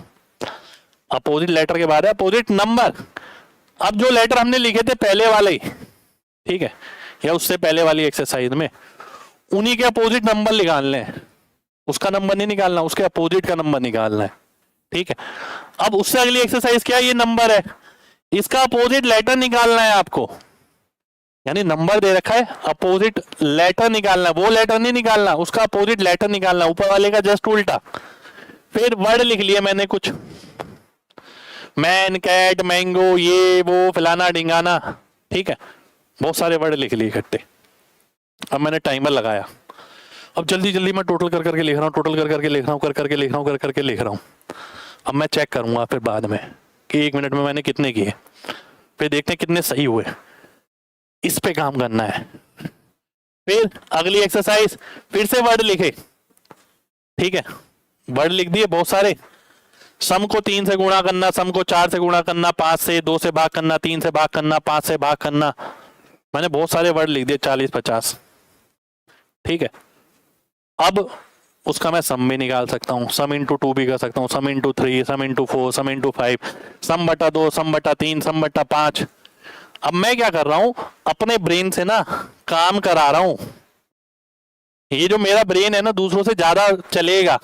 अपोजिट लेटर के बाद है अपोजिट नंबर। अब जो लेटर हमने लिखे थे पहले वाले ही, ठीक है, या उससे पहले वाली एक्सरसाइज में, उन्हीं के अपोजिट नंबर निकालने हैं, उसका नंबर नहीं निकालना, उसके अपोजिट का नंबर निकालना है। ठीक है, अब उससे अगली एक्सरसाइज क्या है, ये नंबर है, इसका अपोजिट लेटर निकालना है आपको। यानी नंबर दे रखा है, अपोजिट लेटर निकालना, वो लेटर नहीं निकालना, उसका अपोजिट लेटर निकालना, ऊपर वाले का जस्ट उल्टा। फिर वर्ड लिख लिया मैंने कुछ, मैन, कैट, मैंगो, ये वो फलाना ढिंगाना, ठीक है, बहुत सारे वर्ड लिख लिए इकट्ठे। अब मैंने टाइमर लगाया, अब जल्दी जल्दी मैं टोटल कर करके लिख रहा हूँ, टोटल कर करके लिख रहा हूँ, कर करके लिख रहा हूँ, कर करके लिख रहा हूँ। अब मैं चेक करूंगा फिर बाद में कि 1 मिनट में मैंने कितने किए, फिर देखते हैं कितने सही हुए, इस पे काम करना है। फिर अगली एक्सरसाइज, फिर से वर्ड लिखे, ठीक है, वर्ड लिख दिए बहुत सारे। सम को 3 से गुणा करना, सम को 4 से गुणा करना, 5 से, 2 से भाग करना, 3 से भाग करना, 5 से भाग करना, मैंने बहुत सारे वर्ड लिख दिए, 40-50, ठीक है। अब उसका मैं सम भी निकाल सकता हूँ, सम इंटू 2 भी कर सकता हूँ, सम इंटू 3, सम इंटू 4, सम इंटू 5, सम बटा 2, सम बटा 3, सम बटा 5। अब मैं क्या कर रहा हूं, अपने ब्रेन से ना काम करा रहा हूं। ये जो मेरा ब्रेन है ना दूसरों से ज्यादा चलेगा,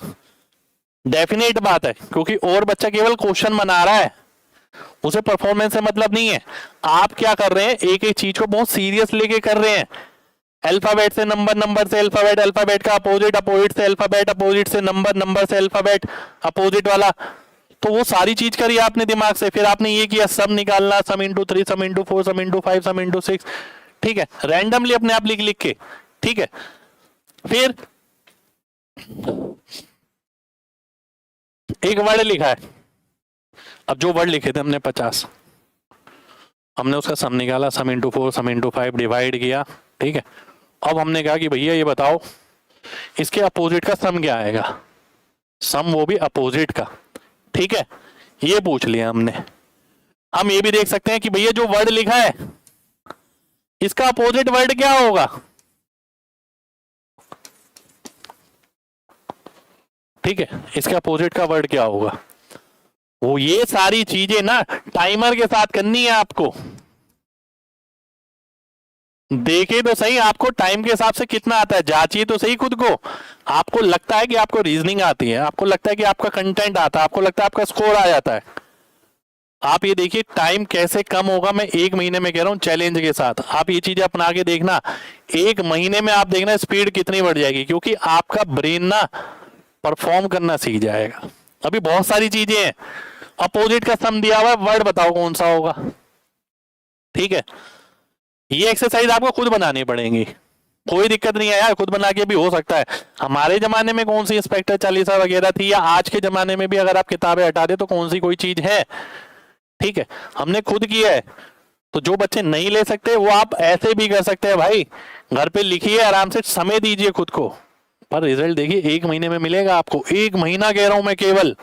डेफिनेट बात है, क्योंकि और बच्चा केवल क्वेश्चन बना रहा है, उसे परफॉर्मेंस से मतलब नहीं है। आप क्या कर रहे हैं, एक एक चीज को बहुत सीरियस लेके कर रहे हैं। अल्फाबेट से नंबर, नंबर से अल्फाबेट, अल्फाबेट का अपोजिट, अपोजिट से अल्फाबेट, अपोजिट से नंबर, नंबर से अल्फाबेट, अपोजिट वाला, तो वो सारी चीज करी आपने दिमाग से। फिर आपने ये किया, सम निकालना, सम इंटू 3, सम इंटू 4, सम इंटू 5, सम इंटू 6, ठीक है, रैंडमली अपने आप लिख लिख के, ठीक है। फिर एक वर्ड लिखा है, अब जो वर्ड लिखे थे हमने 50, हमने उसका सम निकाला, सम इंटू 4, सम इंटू 5, डिवाइड किया, ठीक है। अब हमने कहा कि भैया ये बताओ इसके अपोजिट का सम क्या आएगा, सम वो भी अपोजिट का, ठीक है, ये पूछ लिया हमने। हम ये भी देख सकते हैं कि भैया जो वर्ड लिखा है इसका अपोजिट वर्ड क्या होगा, ठीक है, इसके अपोजिट का वर्ड क्या होगा। वो ये सारी चीजें ना टाइमर के साथ करनी है आपको। देखिए तो सही आपको टाइम के हिसाब से कितना आता है, जांचिए तो सही खुद को। आपको लगता है कि आपको रीजनिंग आती है, आपको लगता है कि आपका कंटेंट आता है, आपको लगता है आपका स्कोर आ जाता है, आप ये देखिए टाइम कैसे कम होगा। मैं 1 महीने में कह रहा हूँ चैलेंज के साथ, आप ये चीजें अपना के देखना, 1 महीने में आप देखना स्पीड कितनी बढ़ जाएगी, क्योंकि आपका ब्रेन ना परफॉर्म करना सीख जाएगा। अभी बहुत सारी चीजें हैं, अपोजिट का सम दिया हुआ है, वर्ड बताओ कौन सा होगा, ठीक है। ये एक्सरसाइज आपको खुद बनानी पड़ेगी, कोई दिक्कत नहीं है यार, खुद बना के भी हो सकता है। हमारे जमाने में कौन सी इंस्पेक्टर चालीसा वगैरह थी, या आज के जमाने में भी अगर आप किताबें हटा दे तो कौन सी कोई चीज है, ठीक है, हमने खुद किया है। तो जो बच्चे नहीं ले सकते वो आप ऐसे भी कर सकते हैं भाई, घर पे लिखिए आराम से, समय दीजिए खुद को, पर रिजल्ट देखिए 1 महीने में मिलेगा आपको, 1 महीना कह रहा हूं मैं केवल,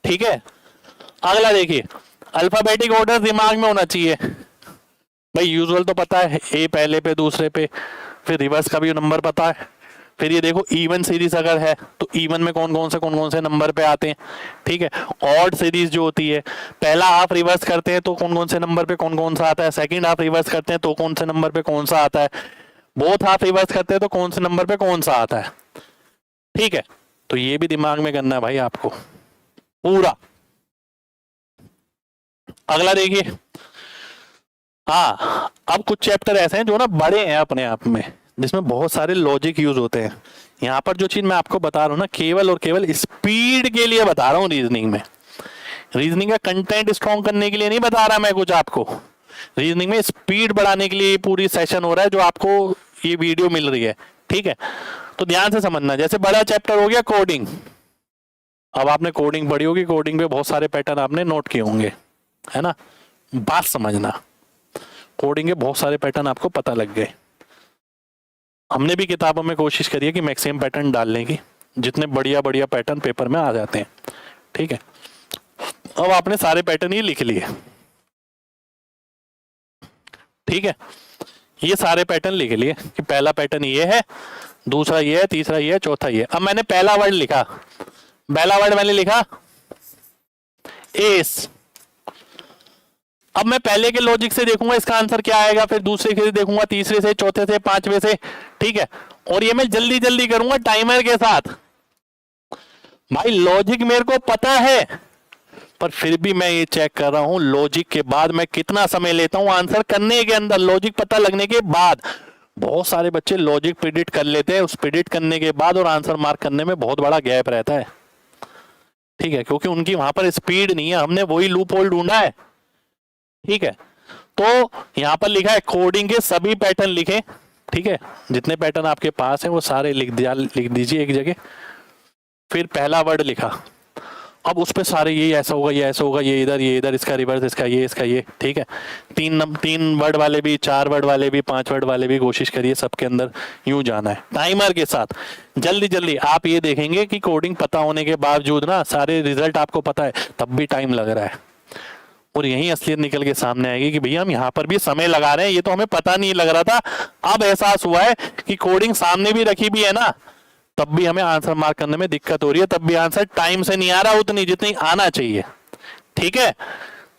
ठीक है। अगला देखिए, अल्फाबेटिक ऑर्डर दिमाग में होना चाहिए भाई, यूजुअल तो पता है, ए पहले पे दूसरे पे, फिर रिवर्स का भी नंबर पता है। फिर ये देखो इवन सीरीज अगर है तो इवन में कौन कौन से नंबर पे आते हैं, ठीक है। ऑड सीरीज जो होती है, पहला हाफ रिवर्स करते हैं तो कौन से नंबर पे कौन सा आता है, सेकंड हाफ रिवर्स करते हैं तो कौन से नंबर पे कौन सा आता है, बोथ हाफ रिवर्स करते हैं तो कौन से नंबर पे कौन सा आता है, ठीक है। तो ये भी दिमाग में करना है भाई आपको पूरा। अगला देखिए, हाँ, अब कुछ चैप्टर ऐसे हैं जो ना बड़े हैं अपने आप में, जिसमें बहुत सारे लॉजिक यूज होते हैं। यहाँ पर जो चीज मैं आपको बता रहा हूँ ना, केवल और केवल स्पीड के लिए बता रहा हूँ। रीजनिंग में, रीजनिंग का कंटेंट स्ट्रॉन्ग करने के लिए नहीं बता रहा मैं कुछ आपको, रीजनिंग में स्पीड बढ़ाने के लिए पूरी सेशन हो रहा है जो आपको ये वीडियो मिल रही है, ठीक है। तो ध्यान से समझना, जैसे बड़ा चैप्टर हो गया कोडिंग, अब आपने कोडिंग पढ़ी होगी, कोडिंग पे बहुत सारे पैटर्न आपने नोट किए होंगे, है ना, बात समझना, कोडिंग के बहुत सारे पैटर्न आपको पता लग गए। हमने भी किताबों में कोशिश करी है कि मैक्सिमम पैटर्न डालने की, जितने बढ़िया बढ़िया पैटर्न पेपर में आ जाते हैं, ठीक है। अब आपने सारे पैटर्न ही लिख लिए, ठीक है, ये सारे पैटर्न लिख लिए कि पहला पैटर्न ये है, दूसरा ये है, तीसरा ये है, चौथा ये है। अब मैंने पहला वर्ड लिखा, पहला वर्ड मैंने लिखा एस। अब मैं पहले के लॉजिक से देखूंगा इसका आंसर क्या आएगा, फिर दूसरे से देखूंगा, तीसरे से, चौथे से, पांचवे से, ठीक है। और ये मैं जल्दी जल्दी करूंगा टाइमर के साथ। भाई लॉजिक मेरे को पता है, पर फिर भी मैं ये चेक कर रहा हूं लॉजिक के बाद मैं कितना समय लेता हूं आंसर करने के अंदर, लॉजिक पता लगने के बाद। बहुत सारे बच्चे लॉजिक प्रिडिक्ट कर लेते हैं, उस प्रिडिक्ट करने के बाद और आंसर मार्क करने में बहुत बड़ा गैप रहता है, ठीक है, क्योंकि उनकी वहां पर स्पीड नहीं है, हमने वही लूप होल ढूंढा है, ठीक है। तो यहां पर लिखा है कोडिंग के सभी पैटर्न लिखे, ठीक है, जितने पैटर्न आपके पास है वो सारे लिख दीजिए एक जगह। फिर पहला वर्ड लिखा, अब उस पे सारे ये ऐसा होगा, ये ऐसा होगा, ये इधर, इसका रिवर्स, इसका ये, ठीक है। 3 वर्ड वाले भी, 4 वर्ड वाले भी, 5 वर्ड वाले भी कोशिश करिए सबके अंदर यूं जाना है टाइमर के साथ। जल्दी जल्दी आप ये देखेंगे कि कोडिंग पता होने के बावजूद ना सारे रिजल्ट आपको पता है तब भी टाइम लग रहा है, और यही असलियत निकल के सामने आएगी कि भैया हम यहाँ पर भी समय लगा रहे हैं, ये तो हमें पता नहीं लग रहा था, अब एहसास हुआ है कि कोडिंग सामने भी रखी भी है ना, तब भी हमें आंसर मार्क करने में दिक्कत हो रही है, तब भी आंसर टाइम से नहीं आ रहा उतनी जितनी आना चाहिए, ठीक है।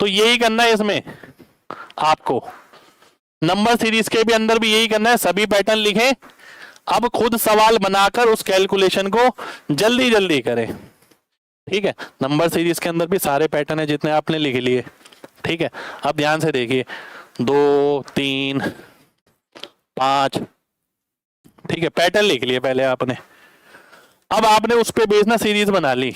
तो यही करना है इसमें आपको, नंबर सीरीज के भी अंदर भी यही करना है, सभी पैटर्न लिखें। अब खुद सवाल बनाकर उस कैलकुलेशन को जल्दी जल्दी करें, ठीक है। नंबर सीरीज के अंदर भी सारे पैटर्न है जितने आपने लिख लिए, ठीक है। अब ध्यान से देखिए, 2 3 5, ठीक है, पैटर्न लिख लिए पहले आपने। अब आपने उस पे बेस ना सीरीज बना ली,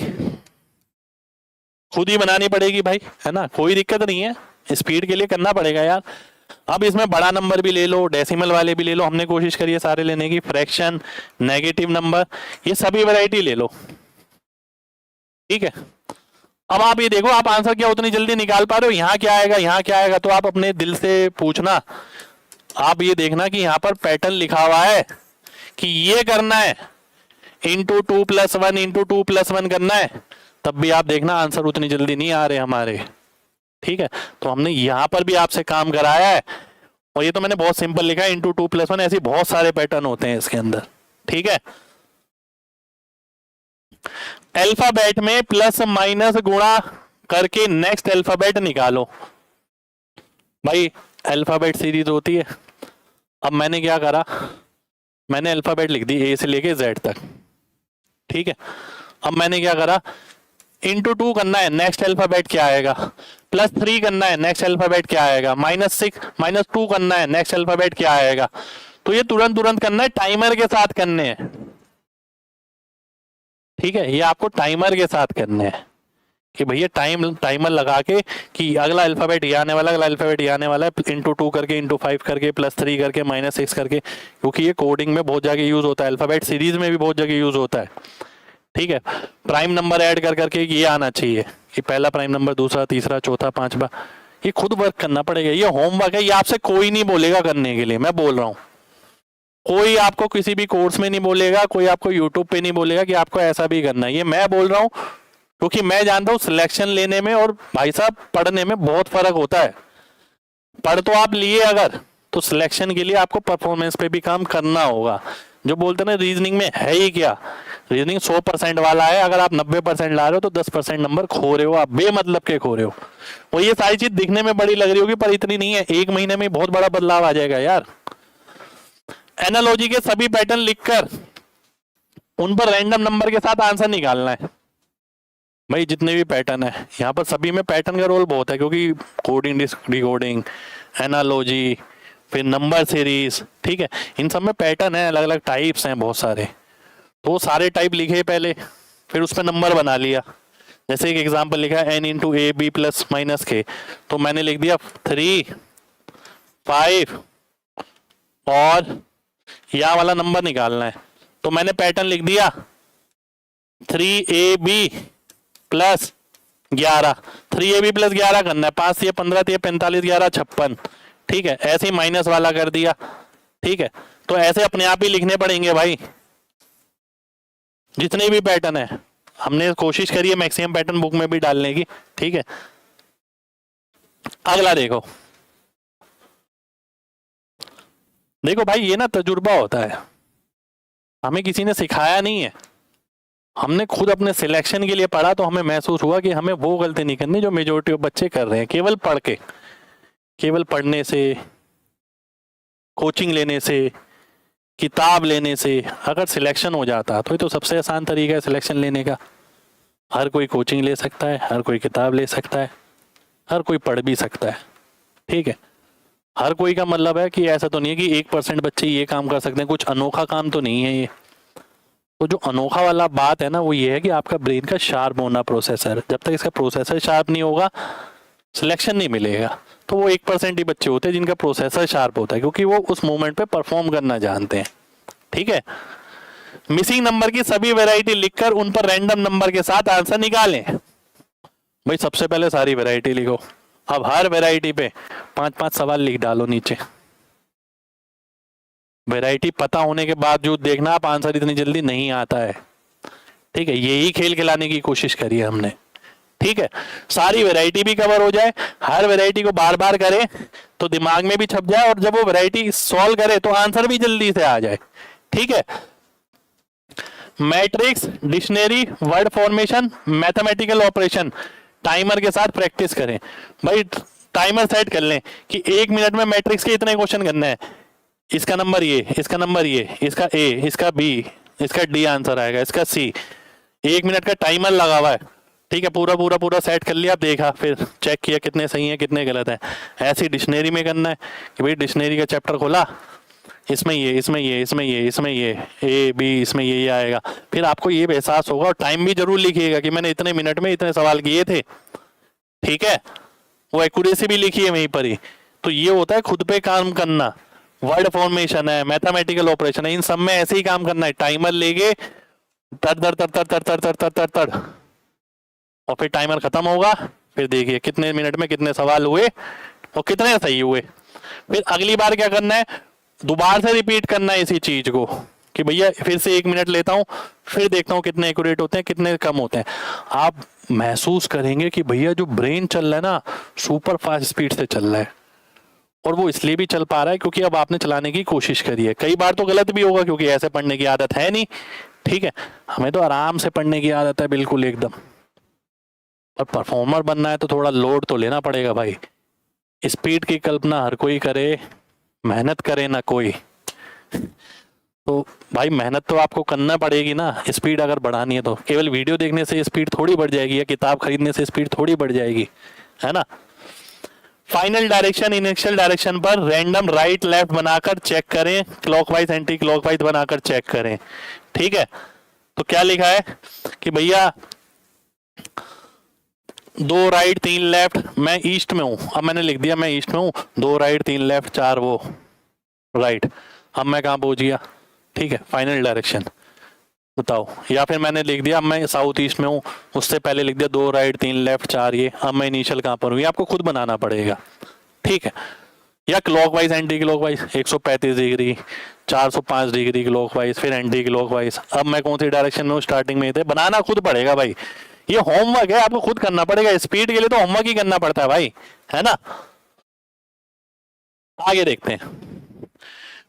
खुद ही बनानी पड़ेगी भाई, है ना, कोई दिक्कत नहीं है, स्पीड के लिए करना पड़ेगा यार। अब इसमें बड़ा नंबर भी ले लो, डेसिमल वाले भी ले लो, हमने कोशिश करी है सारे लेने की, फ्रैक्शन, नेगेटिव नंबर, ये सभी वैरायटी ले लो, ठीक है। अब आप ये देखो, आप आंसर क्या उतनी जल्दी निकाल पा रहे हो, यहाँ क्या आएगा, यहाँ क्या आएगा, तो आप अपने दिल से पूछना, आप ये देखना कि यहाँ पर पैटर्न लिखा हुआ है कि ये करना है, इंटू 2+1 इंटू 2+1 करना है, तब भी आप देखना आंसर उतनी जल्दी नहीं आ रहे हमारे, ठीक है। तो हमने यहाँ पर भी आपसे काम कराया है, और ये तो मैंने बहुत सिंपल लिखा है, इंटू 2+1, ऐसे बहुत सारे पैटर्न होते हैं इसके अंदर, ठीक है। अल्फाबेट में प्लस माइनस गुणा करके नेक्स्ट अल्फाबेट निकालो, भाई अल्फाबेट सीरीज होती है। अब मैंने क्या करा, मैंने अल्फाबेट लिख दी ए से लेके जेड तक, ठीक है। अब मैंने क्या करा, इंटू 2 करना है, नेक्स्ट अल्फाबेट क्या आएगा, +3 करना है, नेक्स्ट अल्फाबेट क्या आएगा, -2 करना है, नेक्स्ट अल्फाबेट क्या आएगा। तो ये तुरंत करना है, टाइमर के साथ करने हैं, ठीक है, ये आपको टाइमर के साथ करने हैं कि भैया टाइमर लगा के कि अगला अल्फाबेट ये आने वाला, अगला अल्फाबेट ये आने वाला है, इंटू 2 करके, इंटू 5 करके, +3 करके, -6 करके, क्योंकि ये कोडिंग में बहुत जगह यूज होता है, अल्फाबेट सीरीज में भी बहुत जगह यूज होता है, ठीक है। प्राइम नंबर ऐड कर करके ये आना चाहिए कि पहला प्राइम नंबर, दूसरा, तीसरा, चौथा, 5वां, ये खुद वर्क करना पड़ेगा, ये होमवर्क है, ये आपसे कोई नहीं बोलेगा करने के लिए, मैं बोल रहा हूँ, कोई आपको किसी भी कोर्स में नहीं बोलेगा, कोई आपको यूट्यूब पे नहीं बोलेगा कि आपको ऐसा भी करना है, ये मैं बोल रहा हूँ क्योंकि मैं जानता हूँ सिलेक्शन लेने में और भाई साहब पढ़ने में बहुत फर्क होता है। पढ़ तो आप लिए अगर, तो सिलेक्शन के लिए आपको परफॉर्मेंस पे भी काम करना होगा। जो बोलते हैं ना रीजनिंग में है ही क्या, रीजनिंग 100% वाला है, अगर आप 90% ला रहे हो तो 10% नंबर खो रहे हो, आप बेमतलब के खो रहे हो। और ये सारी चीज दिखने में बड़ी लग रही होगी पर इतनी नहीं है, 1 महीने में बहुत बड़ा बदलाव आ जाएगा यार। एनालॉजी के सभी पैटर्न लिखकर उन पर रैंडम नंबर के साथ आंसर निकालना है। भाई जितने भी पैटर्न है यहाँ पर सभी में पैटर्न का रोल बहुत है, क्योंकि कोडिंग, डिकोडिंग, एनालॉजी, फिर नंबर सीरीज, ठीक है, इन सब में पैटर्न है, अलग अलग टाइप्स हैं बहुत सारे। तो सारे टाइप लिखे पहले, फिर उस पर नंबर बना लिया। जैसे एक एग्जांपल लिखा है n into A B plus minus के, तो मैंने लिख दिया 3, 5 और यहाँ वाला नंबर निकालना है, तो मैंने पैटर्न लिख दिया 3ab प्लस 11, 3ab प्लस 11 करना है, 5 से 15, 3 45, 11 56, ठीक है। ऐसे ही माइनस वाला कर दिया, ठीक है। तो ऐसे अपने आप ही लिखने पड़ेंगे भाई जितने भी पैटर्न है। हमने कोशिश करी है मैक्सिमम पैटर्न बुक में भी डालने की, ठीक है। अगला देखो, देखो भाई ये ना तजुर्बा होता है, हमें किसी ने सिखाया नहीं है, हमने खुद अपने सिलेक्शन के लिए पढ़ा, तो हमें महसूस हुआ कि हमें वो गलती नहीं करनी जो मेजोरिटी ऑफ बच्चे कर रहे हैं। केवल पढ़ के, केवल पढ़ने से, कोचिंग लेने से, किताब लेने से अगर सिलेक्शन हो जाता तो ये तो सबसे आसान तरीका है सिलेक्शन लेने का, हर कोई कोचिंग ले सकता है, हर कोई किताब ले सकता है, हर कोई पढ़ भी सकता है, ठीक है। हर कोई का मतलब है कि ऐसा तो नहीं है कि 1% बच्चे ये काम कर सकते हैं, कुछ अनोखा काम तो नहीं है ये। तो जो अनोखा वाला बात है ना वो ये है कि आपका ब्रेन का शार्प होना प्रोसेसर, जब तक इसका प्रोसेसर शार्प नहीं होगा सिलेक्शन नहीं मिलेगा। तो वो 1% ही बच्चे होते हैं जिनका प्रोसेसर शार्प होता है, क्योंकि वो उस मोमेंट पे परफॉर्म करना जानते हैं, ठीक है। मिसिंग नंबर की सभी वैरायटी लिखकर उन पर रैंडम नंबर के साथ आंसर निकालें। भाई सबसे पहले सारी वैरायटी लिखो, अब हर वैरायटी पे 5-5 सवाल लिख डालो नीचे। वैरायटी पता होने के बावजूद देखना आप आंसर इतनी जल्दी नहीं आता है, ठीक है। यही खेल खिलाने की कोशिश करी है हमने, ठीक है। सारी वैरायटी भी कवर हो जाए, हर वैरायटी को बार बार करें तो दिमाग में भी छप जाए, और जब वो वैरायटी सॉल्व करे तो आंसर भी जल्दी से आ जाए, ठीक है। Matrix, dictionary, word formation, mathematical operation timer के साथ प्रैक्टिस करें। भाई टाइमर सेट कर लें कि 1 मिनट में मैट्रिक्स के इतने क्वेश्चन करने हैं, इसका नंबर ये, इसका नंबर ये, इसका ए, इसका बी, इसका डी आंसर आएगा, इसका सी। 1 मिनट का टाइमर लगा हुआ है, ठीक है। पूरा पूरा पूरा सेट कर लिया, देखा, फिर चेक किया कितने सही है कितने गलत है। ऐसे डिक्शनरी में करना है कि भाई डिक्शनरी का चैप्टर खोला, इसमें ये, इसमें ये, इसमें ये, इसमें ये, ए बी, इसमें ये आएगा। फिर आपको ये एहसास होगा, और टाइम भी जरूर लिखिएगा कि मैंने इतने मिनट में इतने सवाल किए थे, ठीक है। वो एक्यूरेसी भी लिखी है वहीं पर ही। तो ये होता है खुद पे काम करना। वर्ड फॉर्मेशन है, मैथमेटिकल ऑपरेशन है, इन सब में ऐसे ही काम करना है। टाइमर लेके तर तर तर तर तर तर तर तर तर तर, और फिर टाइमर खत्म होगा, फिर देखिए कितने मिनट में कितने सवाल हुए और कितने सही हुए। फिर अगली बार क्या करना है, दोबारा से रिपीट करना है इसी चीज को कि भैया फिर से 1 मिनट लेता हूँ, फिर देखता हूँ कितने एक्यूरेट होते हैं कितने कम होते हैं। आप महसूस करेंगे कि भैया जो ब्रेन चल रहा है ना सुपर फास्ट स्पीड से चल रहा है, और वो इसलिए भी चल पा रहा है क्योंकि अब आपने चलाने की कोशिश करी है। कई बार तो गलत भी होगा क्योंकि ऐसे पढ़ने की आदत है नहीं, ठीक है। हमें तो आराम से पढ़ने की आदत है बिल्कुल एकदम। और परफॉर्मर बनना है तो थोड़ा लोड तो लेना पड़ेगा भाई। स्पीड की कल्पना हर कोई करे, मेहनत करे ना कोई। तो भाई मेहनत तो आपको करना पड़ेगी ना, स्पीड अगर बढ़ानी है तो। केवल वीडियो देखने से स्पीड थोड़ी बढ़ जाएगी या किताब खरीदने से स्पीड थोड़ी बढ़ जाएगी, है ना। फाइनल डायरेक्शन इनिशियल डायरेक्शन पर रैंडम राइट लेफ्ट बनाकर चेक करें, क्लॉकवाइज एंटी क्लॉकवाइज बनाकर चेक करें, ठीक है। तो क्या लिखा है कि भैया 2 राइट 3 लेफ्ट, मैं ईस्ट में हूं, अब मैंने लिख दिया मैं ईस्ट में हूं, 2 राइट 3 लेफ्ट 4 वो राइट। अब मैं कहाँ पहुंच गया, ठीक है। फाइनल डायरेक्शन बताओ। या फिर मैंने लिख दिया अब मैं साउथ ईस्ट में हूँ, उससे पहले लिख दिया 2 राइट 3 लेफ्ट 4 ये, अब मैं इनिशियल कहाँ पर हूँ, ये आपको खुद बनाना पड़ेगा, ठीक है। या clockwise anti clockwise 135 degree 405 degree clockwise, फिर एंटी क्लॉकवाइज। अब मैं कौन सी डायरेक्शन में हूँ, स्टार्टिंग में थे, बनाना खुद पड़ेगा भाई। ये होमवर्क है, आपको खुद करना पड़ेगा। स्पीड के लिए तो होमवर्क ही करना पड़ता है भाई, है ना। आगे देखते हैं।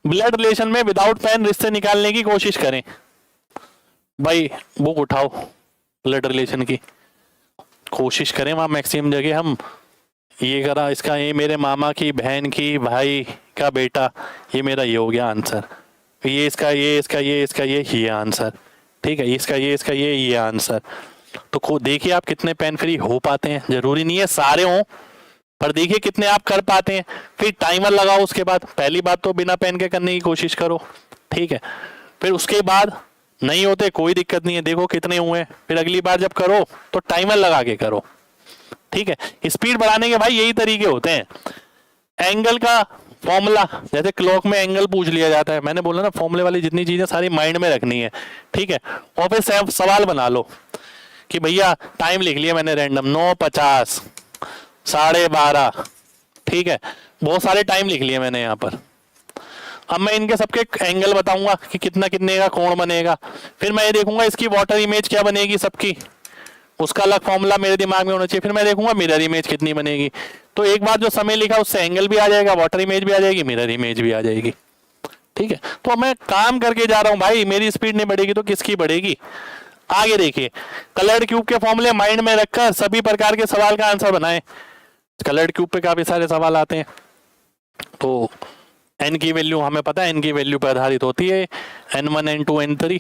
ब्लड रिलेशन में विदाउट पेन रिश्ते निकालने की कोशिश करें। भाई बुक उठाओ, ब्लड रिलेशन की कोशिश करें। वहां मैक्सिमम जगह हम ये करा, इसका ये मेरे मामा की बहन की भाई का बेटा, ये मेरा ये हो गया आंसर, ये इसका ये इसका ये इसका ये आंसर, ठीक है। इसका ये आंसर। तो देखिए आप कितने पेन फ्री हो पाते हैं। जरूरी नहीं है सारे हों, पर देखिए कितने आप कर पाते हैं। फिर टाइमर लगाओ उसके बाद। पहली बात तो बिना पेन के करने की कोशिश करो, ठीक है। फिर उसके बाद नहीं होते कोई दिक्कत नहीं है, देखो कितने हुए, फिर अगली बार जब करो तो टाइमर लगा के करो, ठीक है। स्पीड बढ़ाने के भाई यही तरीके होते हैं। एंगल का फॉर्मूला, जैसे क्लॉक में एंगल पूछ लिया जाता है, मैंने बोला ना फॉर्मूले वाली जितनी चीजें सारी माइंड में रखनी है, ठीक है। और फिर सवाल बना लो कि भैया टाइम लिख लिया मैंने रैंडम 9:50 12:30, ठीक है। बहुत सारे टाइम लिख लिए मैंने यहाँ पर। अब मैं इनके सबके एंगल बताऊंगा कि कितना कितने का कोण बनेगा। फिर मैं ये देखूंगा इसकी वाटर इमेज क्या बनेगी सबकी, उसका अलग फॉर्मूला मेरे दिमाग में होना चाहिए। फिर मैं देखूंगा मिरर इमेज कितनी बनेगी। तो एक बार जो समय लिखा उससे एंगल भी आ जाएगा, वाटर इमेज भी आ जाएगी, मिरर इमेज भी आ जाएगी, ठीक है। तो मैं काम करके जा रहा हूं भाई, मेरी स्पीड नहीं बढ़ेगी तो किसकी बढ़ेगी। आगे देखिए, कलर्ड क्यूब के फॉर्मूले माइंड में रखकर सभी प्रकार के सवाल का आंसर बनाएं। कलर्ड क्यूब पे काफी सारे सवाल आते हैं। तो एन की वैल्यू हमें पता है, एन की वैल्यू पर आधारित होती है N1 N2 N3,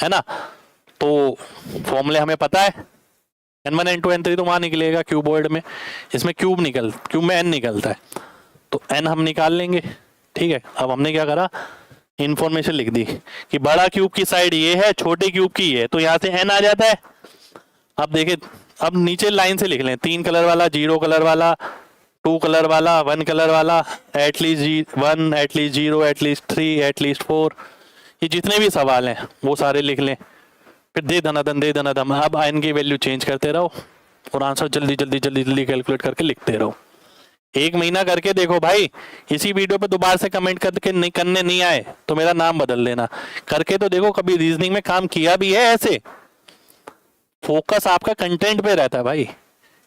है ना। तो फॉर्मूले हमें पता है, n1 n2 n3 तो वहां निकलेगा क्यूबॉइड में, इसमें क्यूब में n निकलता है, तो n हम निकाल लेंगे। ठीक है, अब हमने क्या करा, इंफॉर्मेशन लिख दी कि बड़ा क्यूब की साइड ये है, छोटे क्यूब की ये है, तो यहाँ से n आ जाता है। अब देखिए, अब नीचे लाइन से लिख लें, 3 कलर वाला, 0 कलर वाला, 2 कलर वाला, 1 कलर वाला, एटलीस्ट 1, एटलीस्ट 0, एटलीस्ट 3, एटलीस्ट 4, ये जितने भी सवाल हैं वो सारे लिख लें। फिर दे धनाधन। अब n की वैल्यू चेंज करते रहो और आंसर जल्दी जल्दी कैलकुलेट करके लिखते रहो। 1 महीना करके देखो भाई, इसी वीडियो पे दोबारा से कमेंट करके नहीं करने नहीं आए तो मेरा नाम बदल देना। करके तो देखो, कभी रीजनिंग में काम किया भी है ऐसे। फोकस आपका कंटेंट पे रहता है भाई,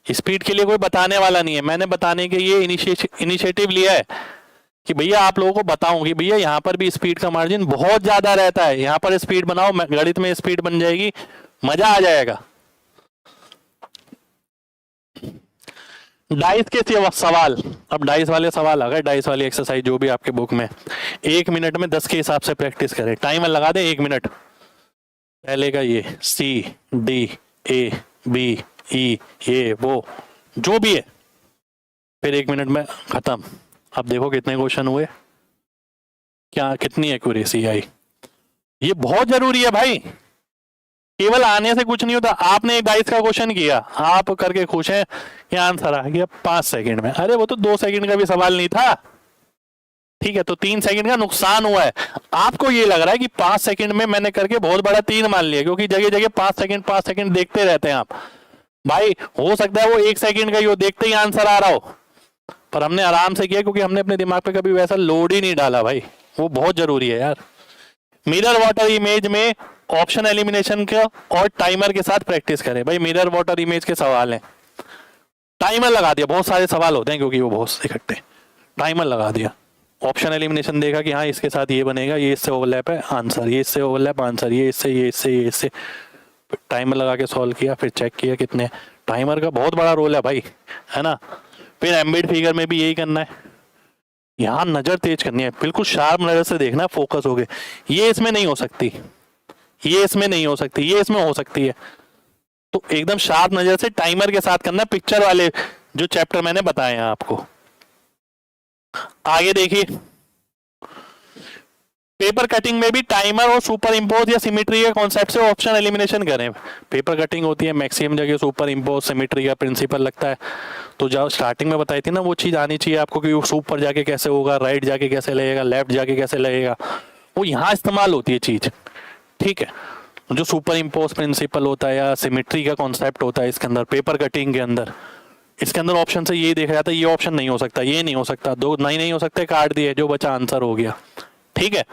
स्पीड के लिए कोई बताने वाला नहीं है। मैंने बताने के ये इनिशिएटिव लिया है कि भैया आप लोगों को बताऊं कि भैया यहाँ पर भी स्पीड का मार्जिन बहुत ज्यादा रहता है, यहाँ पर स्पीड बनाओ, गणित में स्पीड बन जाएगी, मजा आ जाएगा। डाइस के सवाल, अब डाइस वाले सवाल आ गए, डाइस वाली एक्सरसाइज जो भी आपके बुक में 1 मिनट में 10 के हिसाब से प्रैक्टिस करें। टाइमर लगा दें 1 मिनट। पहले का ये CDABE ये वो जो भी है, फिर 1 मिनट में खत्म। अब देखो कितने क्वेश्चन हुए, क्या कितनी एक्यूरेसी आई। ये बहुत जरूरी है भाई, केवल आने से कुछ नहीं होता। आपने एक डाइस का क्वेश्चन किया, आप करके खुश हैं कि आंसर आ गया 5 सेकंड में, अरे वो तो 2 सेकंड का भी सवाल नहीं था। ठीक है, तो 3 सेकंड का नुकसान हुआ है। आपको ये लग रहा है कि 5 सेकंड में मैंने करके बहुत बड़ा 3 मान लिया, क्योंकि जगह जगह 5 सेकंड देखते रहते हैं आप। भाई हो सकता है वो 1 सेकंड का ही हो, देखते ही आंसर आ रहा हो, पर हमने आराम से किया क्योंकि हमने अपने दिमाग पे कभी वैसा लोड ही नहीं डाला भाई। वो बहुत जरूरी है यार। मिरर वाटर इमेज में ऑप्शन एलिमिनेशन का और टाइमर के साथ प्रैक्टिस करें। भाई मिरर वाटर इमेज के सवाल हैं, टाइमर लगा दिया, बहुत सारे सवाल होते हैं क्योंकि वो बहुत इकट्ठे, टाइमर लगा दिया, ऑप्शन एलिमिनेशन देखा कि हाँ इसके साथ ये बनेगा, ये इससे ओवरलैप है आंसर, ये इससे ओवरलैप आंसर, ये इससे ये इससे ये इससे, टाइमर लगा के सॉल्व किया, फिर चेक किया कितने। टाइमर का बहुत बड़ा रोल है भाई, है ना। फिर एम्बेड फिगर में भी यही करना है, यहाँ नजर तेज करनी है, बिल्कुल शार्प नजर से देखना, फोकस हो गए। ये इसमें नहीं हो सकती, ये इसमें नहीं हो सकती, ये इसमें हो सकती है, तो एकदम शार्प नजर से टाइमर के साथ करना, पिक्चर वाले जो चैप्टर मैंने बताए हैं आपको। आगे देखिए, पेपर कटिंग में भी टाइमर और सुपर इम्पोज या सिमेट्री के कॉन्सेप्ट से ऑप्शन एलिमिनेशन करें। पेपर कटिंग होती है, मैक्सिमम जगह सुपर इम्पोज सिमेट्री का प्रिंसिपल लगता है, तो जो स्टार्टिंग में बताई थी ना वो चीज आनी चाहिए आपको कि वो ऊपर जाके कैसे होगा, राइट जाके कैसे लगेगा, लेफ्ट जाके कैसे लगेगा, वो यहाँ इस्तेमाल होती है चीज। ठीक है, जो सुपर इम्पोज प्रिंसिपल होता है या सिमेट्री का कॉन्सेप्ट होता है इसके अंदर, पेपर कटिंग के अंदर, इसके अंदर ऑप्शन से ये देखा जाता है, ये ऑप्शन नहीं हो सकता, ये नहीं हो सकता, दो नहीं हो सकते, काट दिए, जो बचा आंसर हो गया। ठीक है,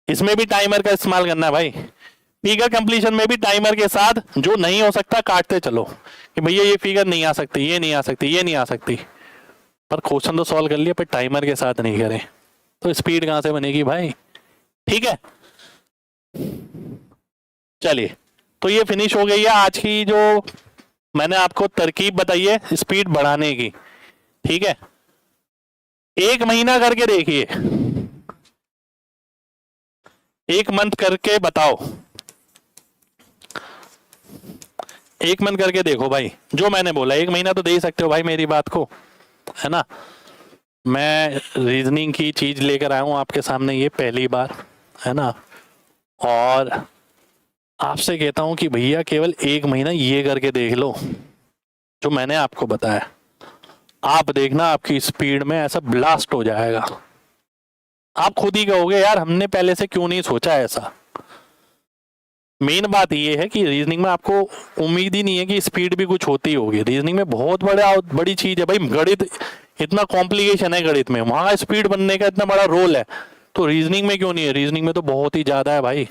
इसमें भी टाइमर का इस्तेमाल करना है भाई। फिगर कंप्लीशन में भी टाइमर के साथ जो नहीं हो सकता काटते चलो कि भैया ये फिगर नहीं आ सकती, ये नहीं आ सकती, ये नहीं आ सकती, पर क्वेश्चन तो सॉल्व कर लिया, पर टाइमर के साथ नहीं करें तो स्पीड कहां से बनेगी भाई। ठीक है, चलिए, तो ये फिनिश हो गई है आज की जो मैंने आपको तरकीब बताई है स्पीड बढ़ाने की। ठीक है, 1 महीना करके देखिए, 1 मंथ करके बताओ, 1 मंथ करके देखो भाई, जो मैंने बोला 1 महीना तो दे ही सकते हो भाई मेरी बात को, है ना। मैं रीजनिंग की चीज लेकर आया हूं आपके सामने ये पहली बार, है ना, और आपसे कहता हूं कि भैया केवल 1 महीना ये करके देख लो जो मैंने आपको बताया, आप देखना आपकी स्पीड में ऐसा ब्लास्ट हो जाएगा। आप खुद ही कहोगे यार हमने पहले से क्यों नहीं सोचा ऐसा। मेन बात ये है कि रीजनिंग में आपको उम्मीद ही नहीं है कि स्पीड भी कुछ होती होगी। रीजनिंग में बहुत बड़ी चीज है भाई, गणित इतना कॉम्प्लिकेशन है गणित में, वहां स्पीड बनने का इतना बड़ा रोल है, तो रीजनिंग में क्यों नहीं है। रीजनिंग में तो बहुत ही ज्यादा है भाई,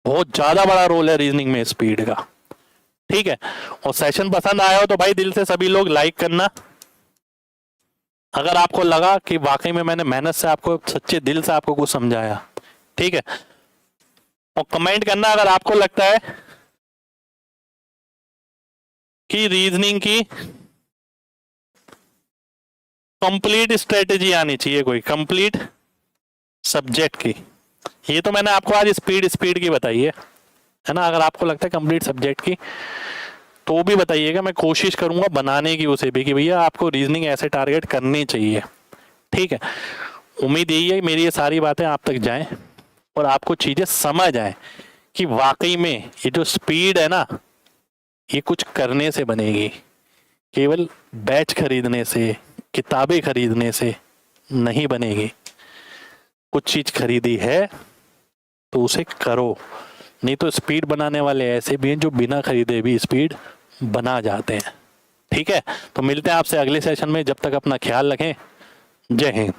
बहुत ज्यादा बड़ा रोल है रीजनिंग में स्पीड का। ठीक है, और सेशन पसंद आया हो तो भाई दिल से सभी लोग लाइक करना। अगर आपको लगा कि वाकई में मैंने मेहनत से आपको सच्चे दिल से आपको कुछ समझाया, ठीक है, और कमेंट करना अगर आपको लगता है कि रीजनिंग की कंप्लीट स्ट्रेटेजी आनी चाहिए, कोई कंप्लीट सब्जेक्ट की। ये तो मैंने आपको आज स्पीड की बताई है है ना। अगर आपको लगता है कंप्लीट सब्जेक्ट की तो भी बताइएगा, मैं कोशिश करूंगा बनाने की उसे भी कि भैया आपको रीजनिंग ऐसे टारगेट करनी चाहिए। ठीक है, उम्मीद यही है मेरी ये सारी बातें आप तक जाएं और आपको चीजें समझ आए कि वाकई में ये जो स्पीड है ना, ये कुछ करने से बनेगी, केवल बैच खरीदने से, किताबें खरीदने से नहीं बनेगी। कुछ चीज खरीदी है तो उसे करो, नहीं तो स्पीड बनाने वाले ऐसे भी हैं जो बिना खरीदे भी स्पीड बना जाते हैं। ठीक है, तो मिलते हैं आपसे अगले सेशन में, जब तक अपना ख्याल रखें। जय हिंद।